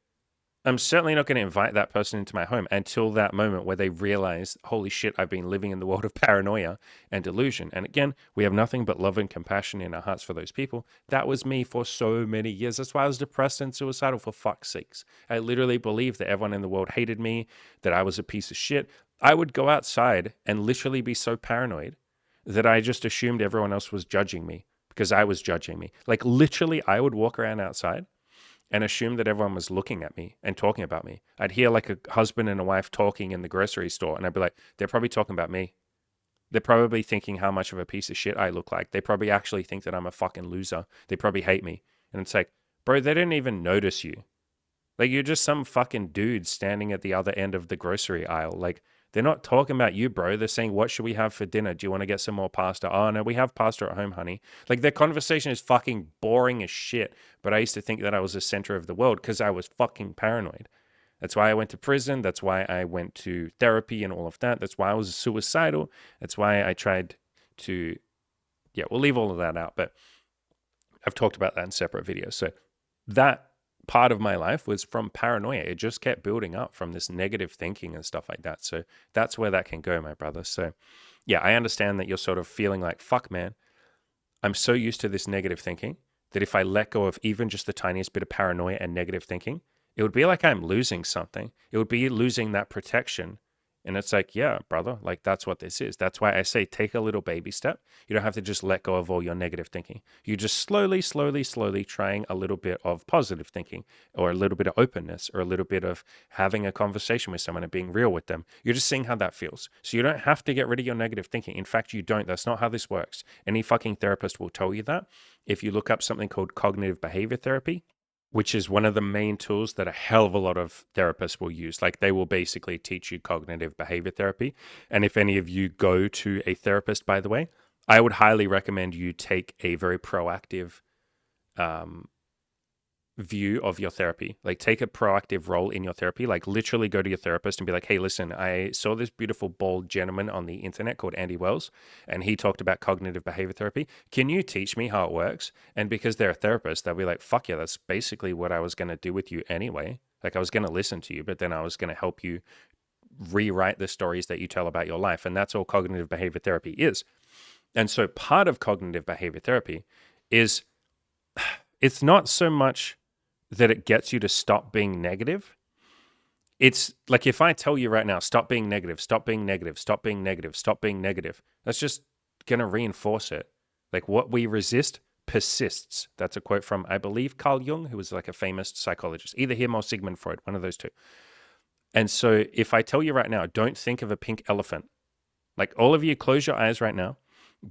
I'm certainly not going to invite that person into my home until that moment where they realize, holy shit, I've been living in the world of paranoia and delusion. And again, we have nothing but love and compassion in our hearts for those people. That was me for so many years. That's why I was depressed and suicidal, for fuck's sakes. I literally believed that everyone in the world hated me, that I was a piece of shit. I would go outside and literally be so paranoid that I just assumed everyone else was judging me because I was judging me. Like literally, I would walk around outside and assume that everyone was looking at me and talking about me. I'd hear like a husband and a wife talking in the grocery store, and I'd be like, they're probably talking about me. They're probably thinking how much of a piece of shit I look like. They probably actually think that I'm a fucking loser. They probably hate me. And it's like, bro, they didn't even notice you. Like, you're just some fucking dude standing at the other end of the grocery aisle. Like, they're not talking about you, bro. They're saying, what should we have for dinner? Do you want to get some more pasta? Oh, no, we have pasta at home, honey. Like, their conversation is fucking boring as shit. But I used to think that I was the center of the world because I was fucking paranoid. That's why I went to prison. That's why I went to therapy and all of that. That's why I was suicidal. That's why I tried to, yeah, we'll leave all of that out. But I've talked about that in separate videos. So that part of my life was from paranoia. It just kept building up from this negative thinking and stuff like that. So that's where that can go, my brother. So yeah, I understand that you're sort of feeling like, fuck, man, I'm so used to this negative thinking that if I let go of even just the tiniest bit of paranoia and negative thinking, it would be like I'm losing something. It would be losing that protection And it's like, yeah, brother, like that's what this is. That's why I say take a little baby step. You don't have to just let go of all your negative thinking. You just slowly trying a little bit of positive thinking or a little bit of openness or a little bit of having a conversation with someone and being real with them. You're just seeing how that feels. So you don't have to get rid of your negative thinking. In fact, you don't. That's not how this works. Any fucking therapist will tell you that. If you look up something called cognitive behavior therapy, which is one of the main tools that a hell of a lot of therapists will use. Like they will basically teach you cognitive behavior therapy. And if any of you go to a therapist, by the way, I would highly recommend you take a very proactive view of your therapy. Like take a proactive role in your therapy. Like literally go to your therapist and be like, hey, listen, I saw this beautiful bald gentleman on the internet called Andy Wells, and he talked about cognitive behavior therapy. Can you teach me how it works? And because they're a therapist, they'll be like, fuck yeah, that's basically what I was going to do with you anyway. Like I was going to listen to you, but then I was going to help you rewrite the stories that you tell about your life. And that's all cognitive behavior therapy is. And so part of cognitive behavior therapy is it's not so much that it gets you to stop being negative. It's like if I tell you right now, stop being negative, stop being negative, stop being negative, stop being negative, that's just going to reinforce it. Like what we resist persists. That's a quote from, I believe, Carl Jung, who was like a famous psychologist, either him or Sigmund Freud, one of those two. And so if I tell you right now, don't think of a pink elephant, like all of you close your eyes right now.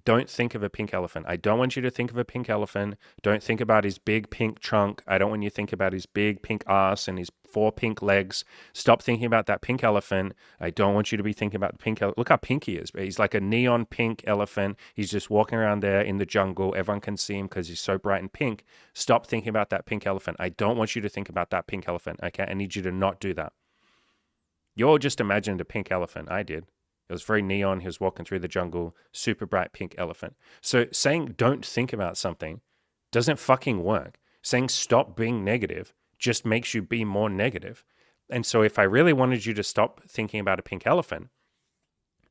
Don't think of a pink elephant. I don't want you to think of a pink elephant. Don't think about his big pink trunk. I don't want you to think about his big pink ass and his 4 pink legs. Stop thinking about that pink elephant. I don't want you to be thinking about the pink elephant. Look how pink he is. He's like a neon pink elephant. He's just walking around there in the jungle. Everyone can see him because he's so bright and pink. Stop thinking about that pink elephant. I don't want you to think about that pink elephant. Okay, I need you to not do that. You all just imagined a pink elephant. I did. It was very neon. He was walking through the jungle, super bright pink elephant. So saying don't think about something doesn't fucking work. Saying stop being negative just makes you be more negative. And so if I really wanted you to stop thinking about a pink elephant,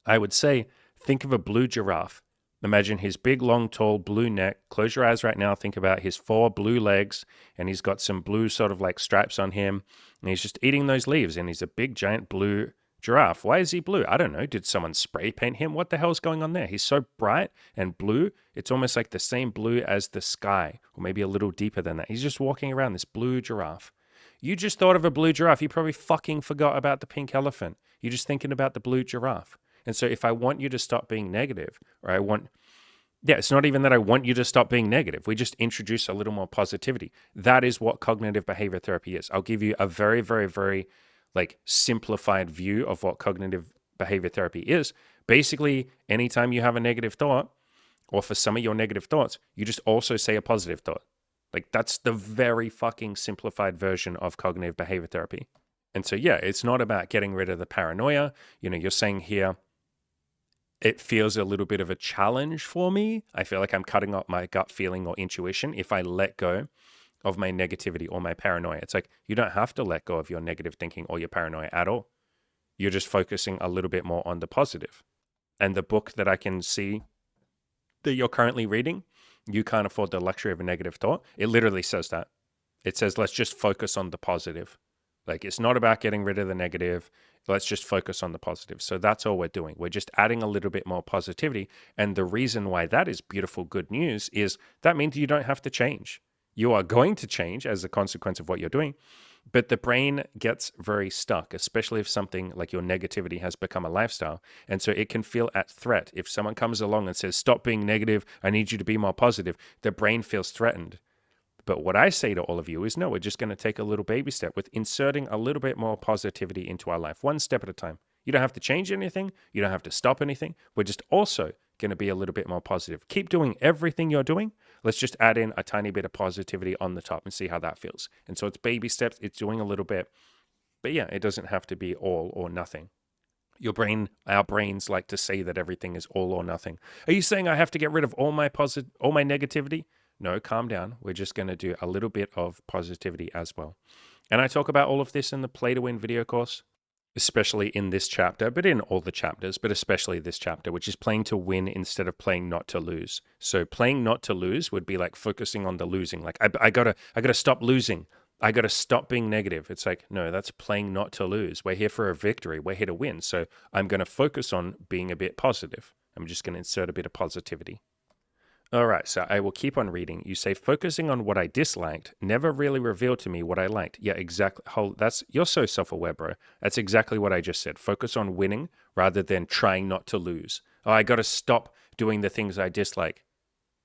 I would say think of a blue giraffe. Imagine his big, long, tall blue neck. Close your eyes right now. Think about his 4 blue legs, and he's got some blue sort of like stripes on him, and he's just eating those leaves, and he's a big, giant blue giraffe. Why is he blue? I don't know. Did someone spray paint him? What the hell's going on there? He's so bright and blue. It's almost like the same blue as the sky, or maybe a little deeper than that. He's just walking around, this blue giraffe. You just thought of a blue giraffe. You probably fucking forgot about the pink elephant. You're just thinking about the blue giraffe. And so if I want you to stop being negative, or it's not even that I want you to stop being negative. We just introduce a little more positivity. That is what cognitive behavior therapy is. I'll give you a very, very, very like simplified view of what cognitive behavior therapy is. Basically, anytime you have a negative thought, or for some of your negative thoughts, you just also say a positive thought. Like that's the very fucking simplified version of cognitive behavior therapy. And so, yeah, it's not about getting rid of the paranoia. You know, you're saying here, it feels a little bit of a challenge for me. I feel like I'm cutting off my gut feeling or intuition if I let go of my negativity or my paranoia. It's like you don't have to let go of your negative thinking or your paranoia at all. You're just focusing a little bit more on the positive. And the book that I can see that you're currently reading, You Can't Afford the Luxury of a Negative Thought, it literally says that. It says, let's just focus on the positive. Like it's not about getting rid of the negative. Let's just focus on the positive. So that's all we're doing. We're just adding a little bit more positivity. And the reason why that is beautiful, good news is that means you don't have to change. You are going to change as a consequence of what you're doing, but the brain gets very stuck, especially if something like your negativity has become a lifestyle. And so it can feel at threat. If someone comes along and says, stop being negative, I need you to be more positive, the brain feels threatened. But what I say to all of you is, no, we're just going to take a little baby step with inserting a little bit more positivity into our life, one step at a time. You don't have to change anything. You don't have to stop anything. We're just also going to be a little bit more positive. Keep doing everything you're doing. Let's just add in a tiny bit of positivity on the top and see how that feels. And so it's baby steps. It's doing a little bit. But yeah, it doesn't have to be all or nothing. Our brains like to say that everything is all or nothing. Are you saying I have to get rid of all my negativity? No, calm down. We're just going to do a little bit of positivity as well. And I talk about all of this in the Play to Win video course, especially in this chapter, but in all the chapters, but especially this chapter, which is playing to win instead of playing not to lose. So playing not to lose would be like focusing on the losing. Like I gotta stop losing. I got to stop being negative. It's like, no, that's playing not to lose. We're here for a victory. We're here to win. So I'm going to focus on being a bit positive. I'm just going to insert a bit of positivity. All right, so I will keep on reading. You say focusing on what I disliked never really revealed to me what I liked. Yeah, exactly. That's you're so self-aware, bro. That's exactly what I just said. Focus on winning rather than trying not to lose. Oh, I got to stop doing the things I dislike.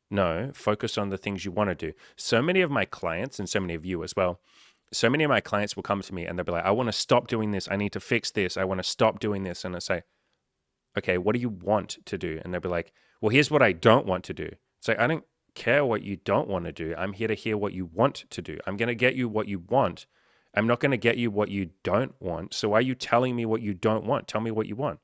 No, focus on the things you want to do. So many of my clients, and so many of you as well, so many of my clients will come to me and they'll be like, I want to stop doing this. I need to fix this. I want to stop doing this. And I say, okay, what do you want to do? And they'll be like, well, here's what I don't want to do. It's like, I don't care what you don't want to do. I'm here to hear what you want to do. I'm going to get you what you want. I'm not going to get you what you don't want. So why are you telling me what you don't want? Tell me what you want.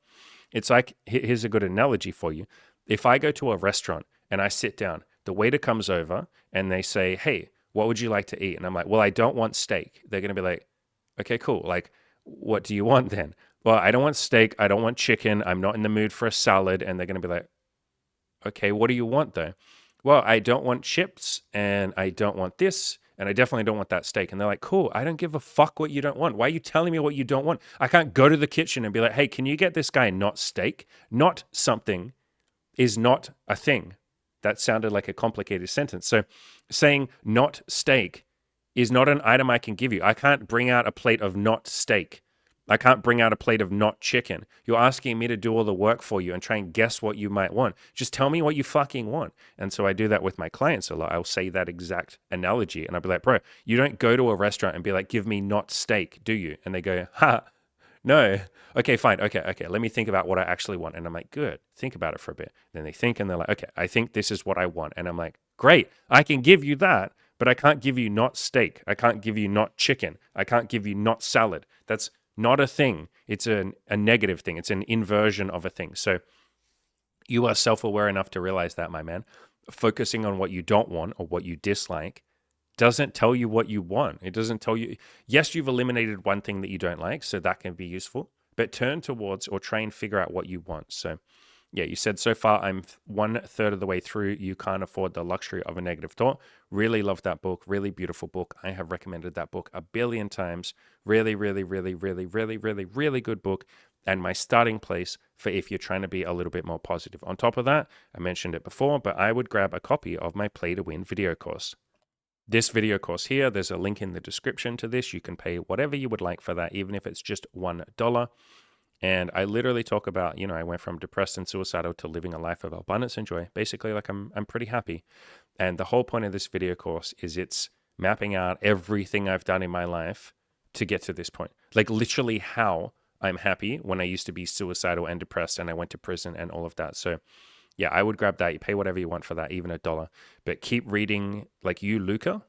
It's like, here's a good analogy for you. If I go to a restaurant and I sit down, the waiter comes over and they say, hey, what would you like to eat? And I'm like, well, I don't want steak. They're going to be like, okay, cool. Like, what do you want then? Well, I don't want steak. I don't want chicken. I'm not in the mood for a salad. And they're going to be like, okay, what do you want though? Well, I don't want chips and I don't want this. And I definitely don't want that steak. And they're like, cool, I don't give a fuck what you don't want. Why are you telling me what you don't want? I can't go to the kitchen and be like, hey, can you get this guy not steak? Not something is not a thing. That sounded like a complicated sentence. So saying not steak is not an item I can give you. I can't bring out a plate of not steak. I can't bring out a plate of not chicken. You're asking me to do all the work for you and try and guess what you might want. Just tell me what you fucking want. And so I do that with my clients a lot. I'll say that exact analogy and I'll be like, bro, you don't go to a restaurant and be like, give me not steak, do you? And they go, ha, no. Okay, fine. Okay. Let me think about what I actually want. And I'm like, good. Think about it for a bit. Then they think and they're like, okay, I think this is what I want. And I'm like, great. I can give you that, but I can't give you not steak. I can't give you not chicken. I can't give you not salad. That's not a thing. It's a negative thing. It's an inversion of a thing. So you are self-aware enough to realize that, my man. Focusing on what you don't want or what you dislike doesn't tell you what you want. It doesn't tell you, yes, you've eliminated one thing that you don't like, so that can be useful, but turn towards or try and figure out what you want. So yeah, you said so far I'm 1/3 of the way through. You Can't Afford the Luxury of a Negative Thought. Really love that book. Really beautiful book. I have recommended that book a billion times. Really, really, really, really, really, really, really good book. And my starting place for if you're trying to be a little bit more positive. On top of that, I mentioned it before, but I would grab a copy of my Play to Win video course. This video course here, there's a link in the description to this. You can pay whatever you would like for that, even if it's just $1. And I literally talk about, I went from depressed and suicidal to living a life of abundance and joy. Basically, like I'm pretty happy. And the whole point of this video course is it's mapping out everything I've done in my life to get to this point. Like literally how I'm happy when I used to be suicidal and depressed and I went to prison and all of that. So yeah, I would grab that. You pay whatever you want for that, even $1. But keep reading, like you, Luca,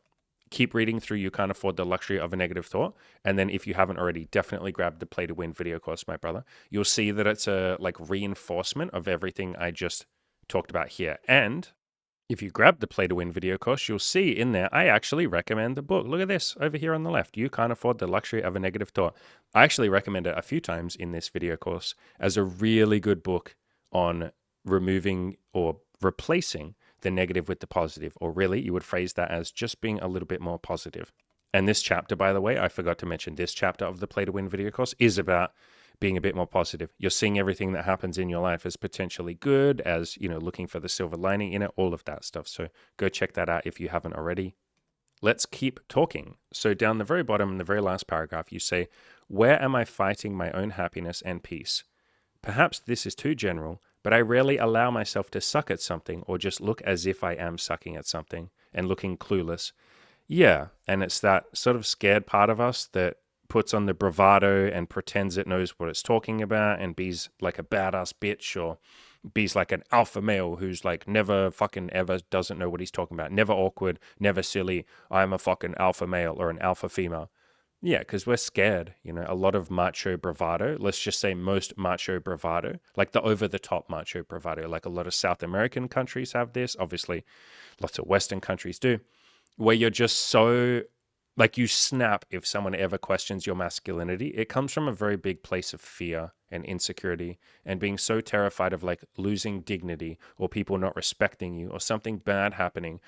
keep reading through You Can't Afford the Luxury of a Negative Thought. And then if you haven't already, definitely grab the Play to Win video course, my brother. You'll see that it's a like reinforcement of everything I just talked about here. And if you grab the Play to Win video course, you'll see in there, I actually recommend the book. Look at this over here on the left. You Can't Afford the Luxury of a Negative Thought. I actually recommend it a few times in this video course as a really good book on removing or replacing the negative with the positive, or really you would phrase that as just being a little bit more positive. And this chapter, by the way, I forgot to mention, this chapter of the Play to Win video course is about being a bit more positive. You're seeing everything that happens in your life as potentially good, as, looking for the silver lining in it, all of that stuff. So go check that out if you haven't already. Let's keep talking. So down the very bottom, in the very last paragraph, you say, where am I fighting my own happiness and peace? Perhaps this is too general, but I rarely allow myself to suck at something or just look as if I am sucking at something and looking clueless. Yeah, and it's that sort of scared part of us that puts on the bravado and pretends it knows what it's talking about and be's like a badass bitch, or be's like an alpha male who's like never fucking ever doesn't know what he's talking about. Never awkward, never silly. I'm a fucking alpha male or an alpha female. Yeah, because we're scared, a lot of macho bravado, let's just say most macho bravado, like the over-the-top macho bravado, like a lot of South American countries have this, obviously lots of Western countries do, where you're just so, like you snap if someone ever questions your masculinity. It comes from a very big place of fear and insecurity and being so terrified of like losing dignity or people not respecting you or something bad happening.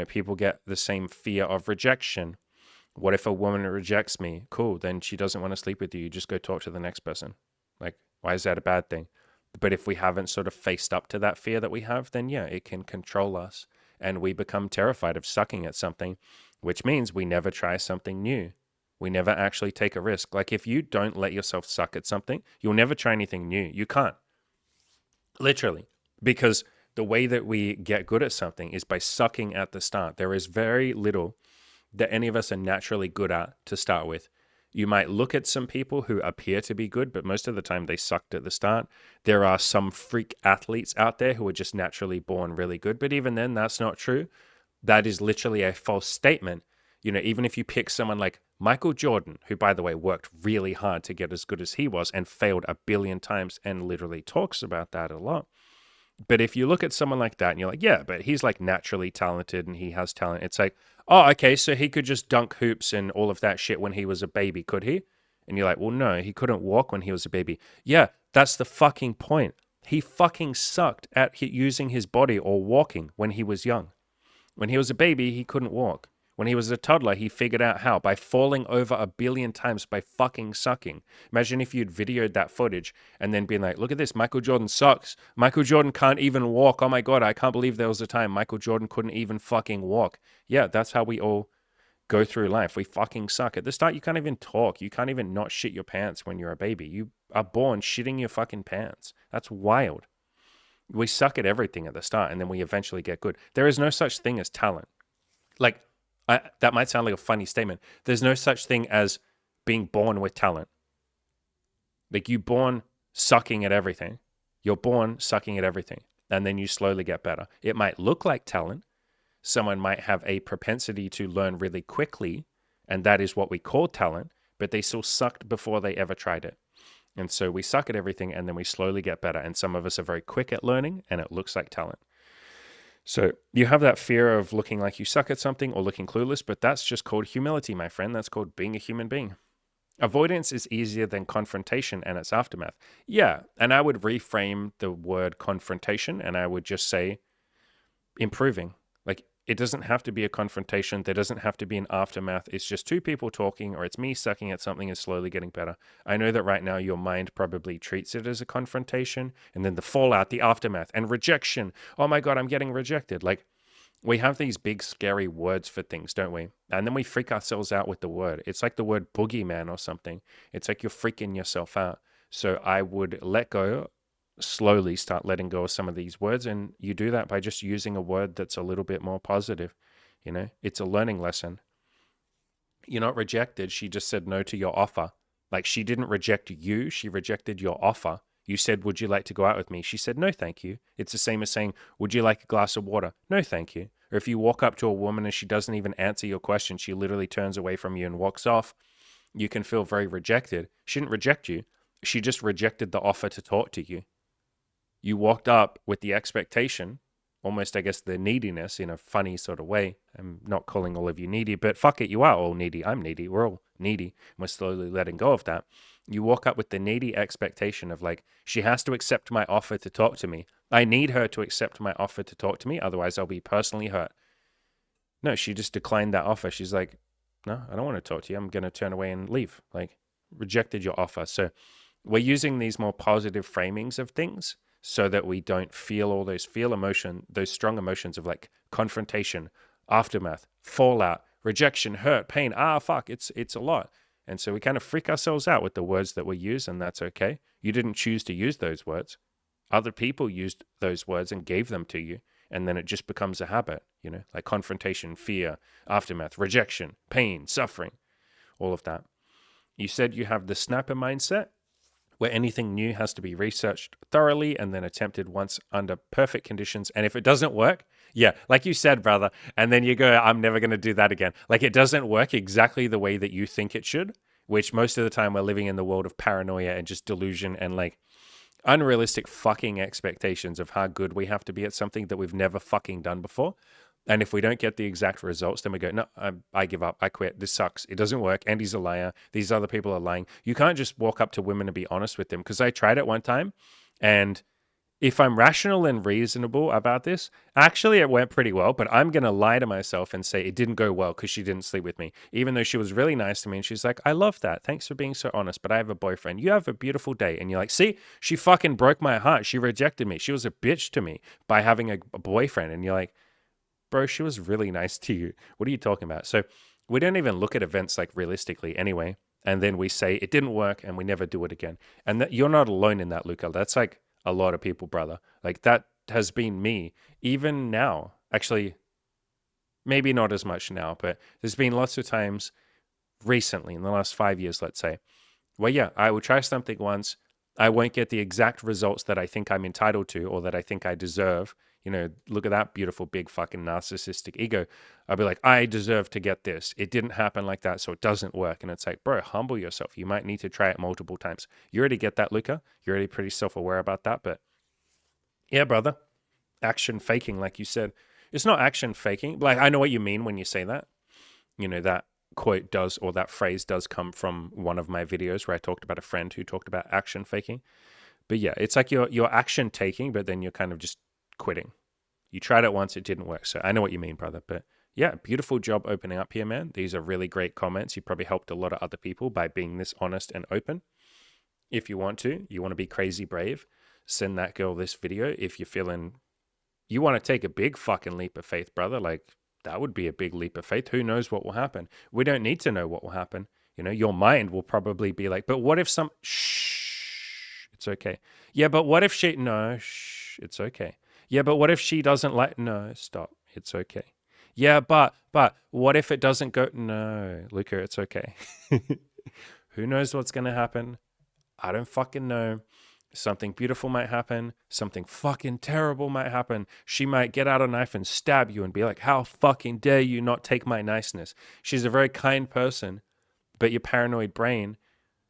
People get the same fear of rejection What if a woman rejects me? Cool, then she doesn't want to sleep with you. You just go talk to the next person. Like, why is that a bad thing? But if we haven't sort of faced up to that fear that we have, then yeah, it can control us. And we become terrified of sucking at something, which means we never try something new. We never actually take a risk. Like, if you don't let yourself suck at something, you'll never try anything new. You can't. Literally. Because the way that we get good at something is by sucking at the start. There is very little that any of us are naturally good at to start with. You might look at some people who appear to be good, but most of the time they sucked at the start. There are some freak athletes out there who are just naturally born really good, but even then, that's not true. That is literally a false statement. You know, even if you pick someone like Michael Jordan, who, by the way, worked really hard to get as good as he was and failed a billion times and literally talks about that a lot. But if you look at someone like that and you're like, yeah, but he's like naturally talented and he has talent. It's like, oh, okay, so he could just dunk hoops and all of that shit when he was a baby, could he? And you're like, well, no, he couldn't walk when he was a baby. Yeah, that's the fucking point. He fucking sucked at using his body or walking when he was young. When he was a baby, he couldn't walk. When he was a toddler, he figured out how by falling over a billion times by fucking sucking. Imagine if you'd videoed that footage and then been like, look at this, Michael Jordan sucks. Michael Jordan can't even walk. Oh my God, I can't believe there was a time Michael Jordan couldn't even fucking walk. Yeah, that's how we all go through life. We fucking suck. At the start, you can't even talk. You can't even not shit your pants when you're a baby. You are born shitting your fucking pants. That's wild. We suck at everything at the start and then we eventually get good. There is no such thing as talent. Like, that might sound like a funny statement. There's no such thing as being born with talent. Like, you're born sucking at everything. You're born sucking at everything. And then you slowly get better. It might look like talent. Someone might have a propensity to learn really quickly. And that is what we call talent. But they still sucked before they ever tried it. And so we suck at everything and then we slowly get better. And some of us are very quick at learning and it looks like talent. So you have that fear of looking like you suck at something or looking clueless, but that's just called humility, my friend. That's called being a human being. Avoidance is easier than confrontation and its aftermath. Yeah, and I would reframe the word confrontation and I would just say improving. Like, it doesn't have to be a confrontation. There doesn't have to be an aftermath. It's just two people talking, or it's me sucking at something and slowly getting better. I know that right now your mind probably treats it as a confrontation, and then the fallout, the aftermath, and rejection. Oh my God, I'm getting rejected. Like, we have these big, scary words for things, don't we? And then we freak ourselves out with the word. It's like the word boogeyman or something. It's like you're freaking yourself out. So I would let go, slowly start letting go of some of these words. And you do that by just using a word that's a little bit more positive. You know, it's a learning lesson. You're not rejected. She just said no to your offer. Like, she didn't reject you. She rejected your offer. You said, would you like to go out with me? She said, no, thank you. It's the same as saying, would you like a glass of water? No, thank you. Or if you walk up to a woman and she doesn't even answer your question, she literally turns away from you and walks off, you can feel very rejected. She didn't reject you. She just rejected the offer to talk to you. You walked up with the expectation, almost, I guess, the neediness in a funny sort of way. I'm not calling all of you needy, but fuck it, you are all needy. I'm needy. We're all needy. We're slowly letting go of that. You walk up with the needy expectation of like, she has to accept my offer to talk to me. I need her to accept my offer to talk to me. Otherwise, I'll be personally hurt. No, she just declined that offer. She's like, no, I don't want to talk to you. I'm going to turn away and leave. Like, rejected your offer. So we're using these more positive framings of things so that we don't feel all those those strong emotions of like confrontation, aftermath, fallout, rejection, hurt, pain. Fuck, it's a lot. And so we kind of freak ourselves out with the words that we use, and that's okay. You didn't choose to use those words. Other people used those words and gave them to you, and then it just becomes a habit, you know, like confrontation, fear, aftermath, rejection, pain, suffering, all of that. You said you have the snapper mindset, where anything new has to be researched thoroughly and then attempted once under perfect conditions. And if it doesn't work, yeah, like you said, brother, and then you go, I'm never going to do that again. Like, it doesn't work exactly the way that you think it should, which most of the time we're living in the world of paranoia and just delusion and like unrealistic fucking expectations of how good we have to be at something that we've never fucking done before. And if we don't get the exact results, then we go, no, I give up. I quit. This sucks. It doesn't work. Andy's a liar. These other people are lying. You can't just walk up to women and be honest with them. Because I tried it one time and if I'm rational and reasonable about this, actually it went pretty well, but I'm going to lie to myself and say it didn't go well because she didn't sleep with me, even though she was really nice to me. And she's like, I love that. Thanks for being so honest, but I have a boyfriend. You have a beautiful day. And you're like, see, she fucking broke my heart. She rejected me. She was a bitch to me by having a boyfriend. And you're like, bro, she was really nice to you. What are you talking about? So we don't even look at events like realistically anyway. And then we say it didn't work and we never do it again. And that you're not alone in that, Luca. That's like a lot of people, brother. Like that has been me even now. Actually, maybe not as much now, but there's been lots of times recently in the last 5 years, let's say, where yeah, I will try something once. I won't get the exact results that I think I'm entitled to or that I think I deserve. You know, look at that beautiful, big fucking narcissistic ego. I'll be like, I deserve to get this. It didn't happen like that, so it doesn't work. And it's like, bro, humble yourself. You might need to try it multiple times. You already get that, Luca. You're already pretty self-aware about that. But yeah, brother, action faking, like you said. It's not action faking. Like, I know what you mean when you say that. You know, that quote does, or that phrase does come from one of my videos where I talked about a friend who talked about action faking. But yeah, it's like you're action taking, but then you're kind of just quitting. You tried it once, it didn't work. So I know what you mean, brother. But yeah, beautiful job opening up here, man. These are really great comments. You probably helped a lot of other people by being this honest and open. If you want to be crazy brave, send that girl this video. If you're feeling you want to take a big fucking leap of faith, brother, like that would be a big leap of faith. Who knows what will happen? We don't need to know what will happen. You know, your mind will probably be like, but what if shh, it's okay. Yeah, but what if she, no, shh, it's okay. Yeah, but what if she doesn't like, no, stop, it's okay. Yeah, but what if it doesn't go, no, Luca, it's okay. Who knows what's going to happen? I don't fucking know. Something beautiful might happen. Something fucking terrible might happen. She might get out a knife and stab you and be like, how fucking dare you not take my niceness? She's a very kind person, but your paranoid brain,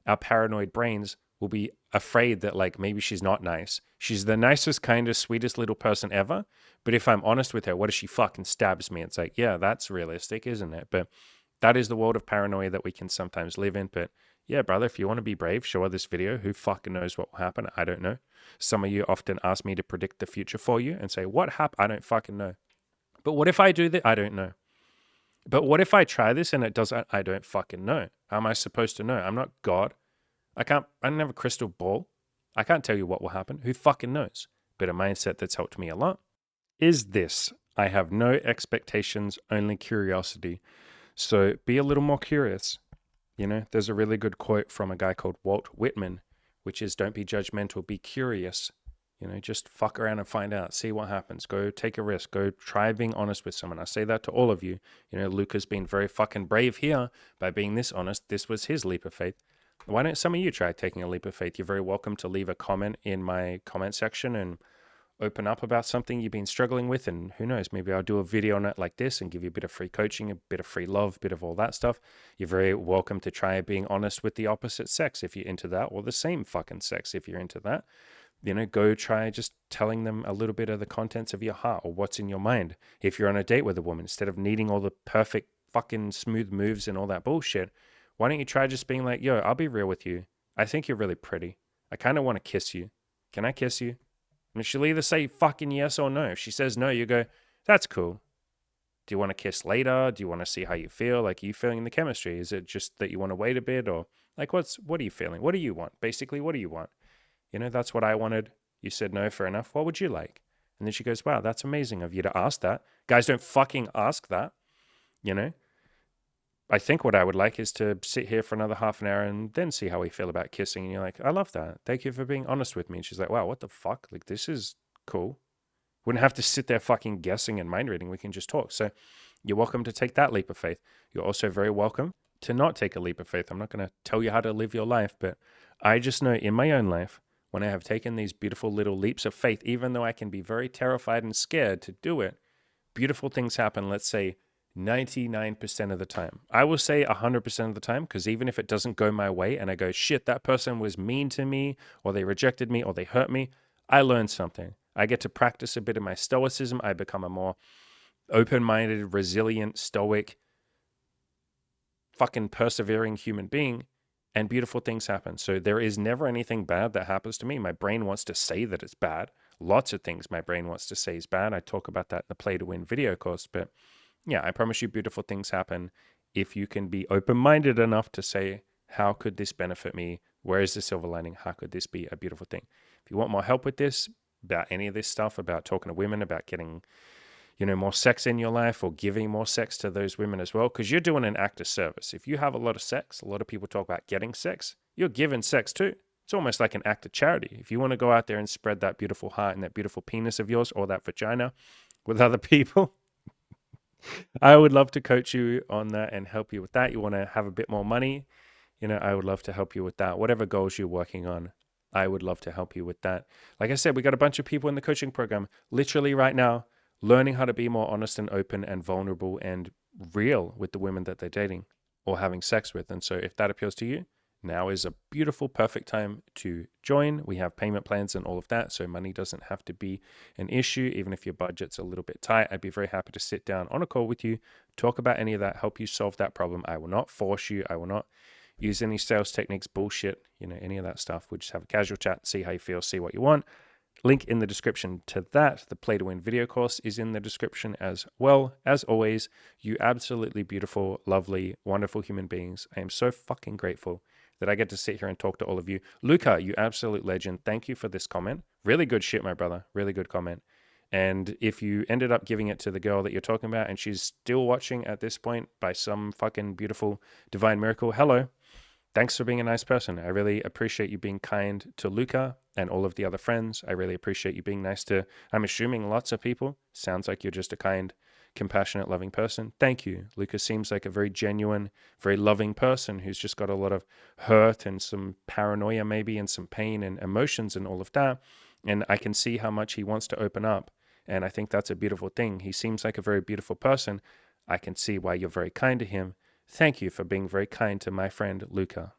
our paranoid brains will be afraid that like maybe she's not nice. She's the nicest, kindest, sweetest little person ever. But if I'm honest with her, what if she fucking stabs me? It's like, yeah, that's realistic, isn't it? But that is the world of paranoia that we can sometimes live in. But yeah, brother, if you want to be brave, show her this video. Who fucking knows what will happen? I don't know. Some of you often ask me to predict the future for you and say, what happened? I don't fucking know. But what if I do that? I don't know. But what if I try this and it doesn't? I don't fucking know. How am I supposed to know? I'm not God. I don't have a crystal ball. I can't tell you what will happen. Who fucking knows? But a mindset that's helped me a lot is this. I have no expectations, only curiosity. So be a little more curious. You know, there's a really good quote from a guy called Walt Whitman, which is don't be judgmental, be curious. You know, just fuck around and find out, see what happens. Go take a risk. Go try being honest with someone. I say that to all of you. You know, Luca's been very fucking brave here by being this honest. This was his leap of faith. Why don't some of you try taking a leap of faith? You're very welcome to leave a comment in my comment section and open up about something you've been struggling with, and who knows, maybe I'll do a video on it like this and give you a bit of free coaching, a bit of free love, a bit of all that stuff. You're very welcome to try being honest with the opposite sex if you're into that, or the same fucking sex if you're into that. You know, go try just telling them a little bit of the contents of your heart or what's in your mind. If you're on a date with a woman, instead of needing all the perfect fucking smooth moves and all that bullshit, why don't you try just being like, yo, I'll be real with you. I think you're really pretty. I kind of want to kiss you. Can I kiss you? And she'll either say fucking yes or no. If she says no, you go, that's cool. Do you want to kiss later? Do you want to see how you feel? Like, are you feeling the chemistry? Is it just that you want to wait a bit? Or like, what are you feeling? What do you want? Basically, what do you want? You know, that's what I wanted. You said no, fair enough. What would you like? And then she goes, wow, that's amazing of you to ask that. Guys don't fucking ask that, you know? I think what I would like is to sit here for another half an hour and then see how we feel about kissing. And you're like, I love that. Thank you for being honest with me. And she's like, wow, what the fuck? Like, this is cool. Wouldn't have to sit there fucking guessing and mind reading. We can just talk. So you're welcome to take that leap of faith. You're also very welcome to not take a leap of faith. I'm not going to tell you how to live your life, but I just know in my own life, when I have taken these beautiful little leaps of faith, even though I can be very terrified and scared to do it, beautiful things happen. Let's say 99% of the time. I will say 100% of the time, because even if it doesn't go my way and I go, shit, that person was mean to me, or they rejected me, or they hurt me, I learned something. I get to practice a bit of my stoicism. I become a more open-minded, resilient, stoic, fucking persevering human being, and beautiful things happen. So there is never anything bad that happens to me. My brain wants to say that it's bad. lots of things my brain wants to say is bad. I talk about that in the Play to Win video course. But yeah, I promise you beautiful things happen if you can be open-minded enough to say, how could this benefit me? Where is the silver lining? How could this be a beautiful thing? If you want more help with this, about any of this stuff, about talking to women, about getting, more sex in your life or giving more sex to those women as well, because you're doing an act of service. If you have a lot of sex, a lot of people talk about getting sex, you're giving sex too. It's almost like an act of charity. If you want to go out there and spread that beautiful heart and that beautiful penis of yours or that vagina with other people, I would love to coach you on that and help you with that. You want to have a bit more money, I would love to help you with that. Whatever goals you're working on, I would love to help you with that. Like I said, we got a bunch of people in the coaching program literally right now learning how to be more honest and open and vulnerable and real with the women that they're dating or having sex with. And so if that appeals to you, now is a beautiful, perfect time to join. We have payment plans and all of that, so money doesn't have to be an issue. Even if your budget's a little bit tight, I'd be very happy to sit down on a call with you, talk about any of that, help you solve that problem. I will not force you. I will not use any sales techniques, bullshit, any of that stuff. We just have a casual chat, see how you feel, see what you want. Link in the description to that. The Play to Win video course is in the description as well. As always, you absolutely beautiful, lovely, wonderful human beings. I am so fucking grateful that I get to sit here and talk to all of you. Luca, you absolute legend. Thank you for this comment. Really good shit, my brother. Really good comment. And if you ended up giving it to the girl that you're talking about and she's still watching at this point by some fucking beautiful divine miracle, hello. Thanks for being a nice person. I really appreciate you being kind to Luca and all of the other friends. I really appreciate you being nice to, I'm assuming, lots of people. Sounds like you're just a kind, compassionate, loving person. Thank you. Luca seems like a very genuine, very loving person who's just got a lot of hurt and some paranoia maybe and some pain and emotions and all of that. And I can see how much he wants to open up. And I think that's a beautiful thing. He seems like a very beautiful person. I can see why you're very kind to him. Thank you for being very kind to my friend Luca.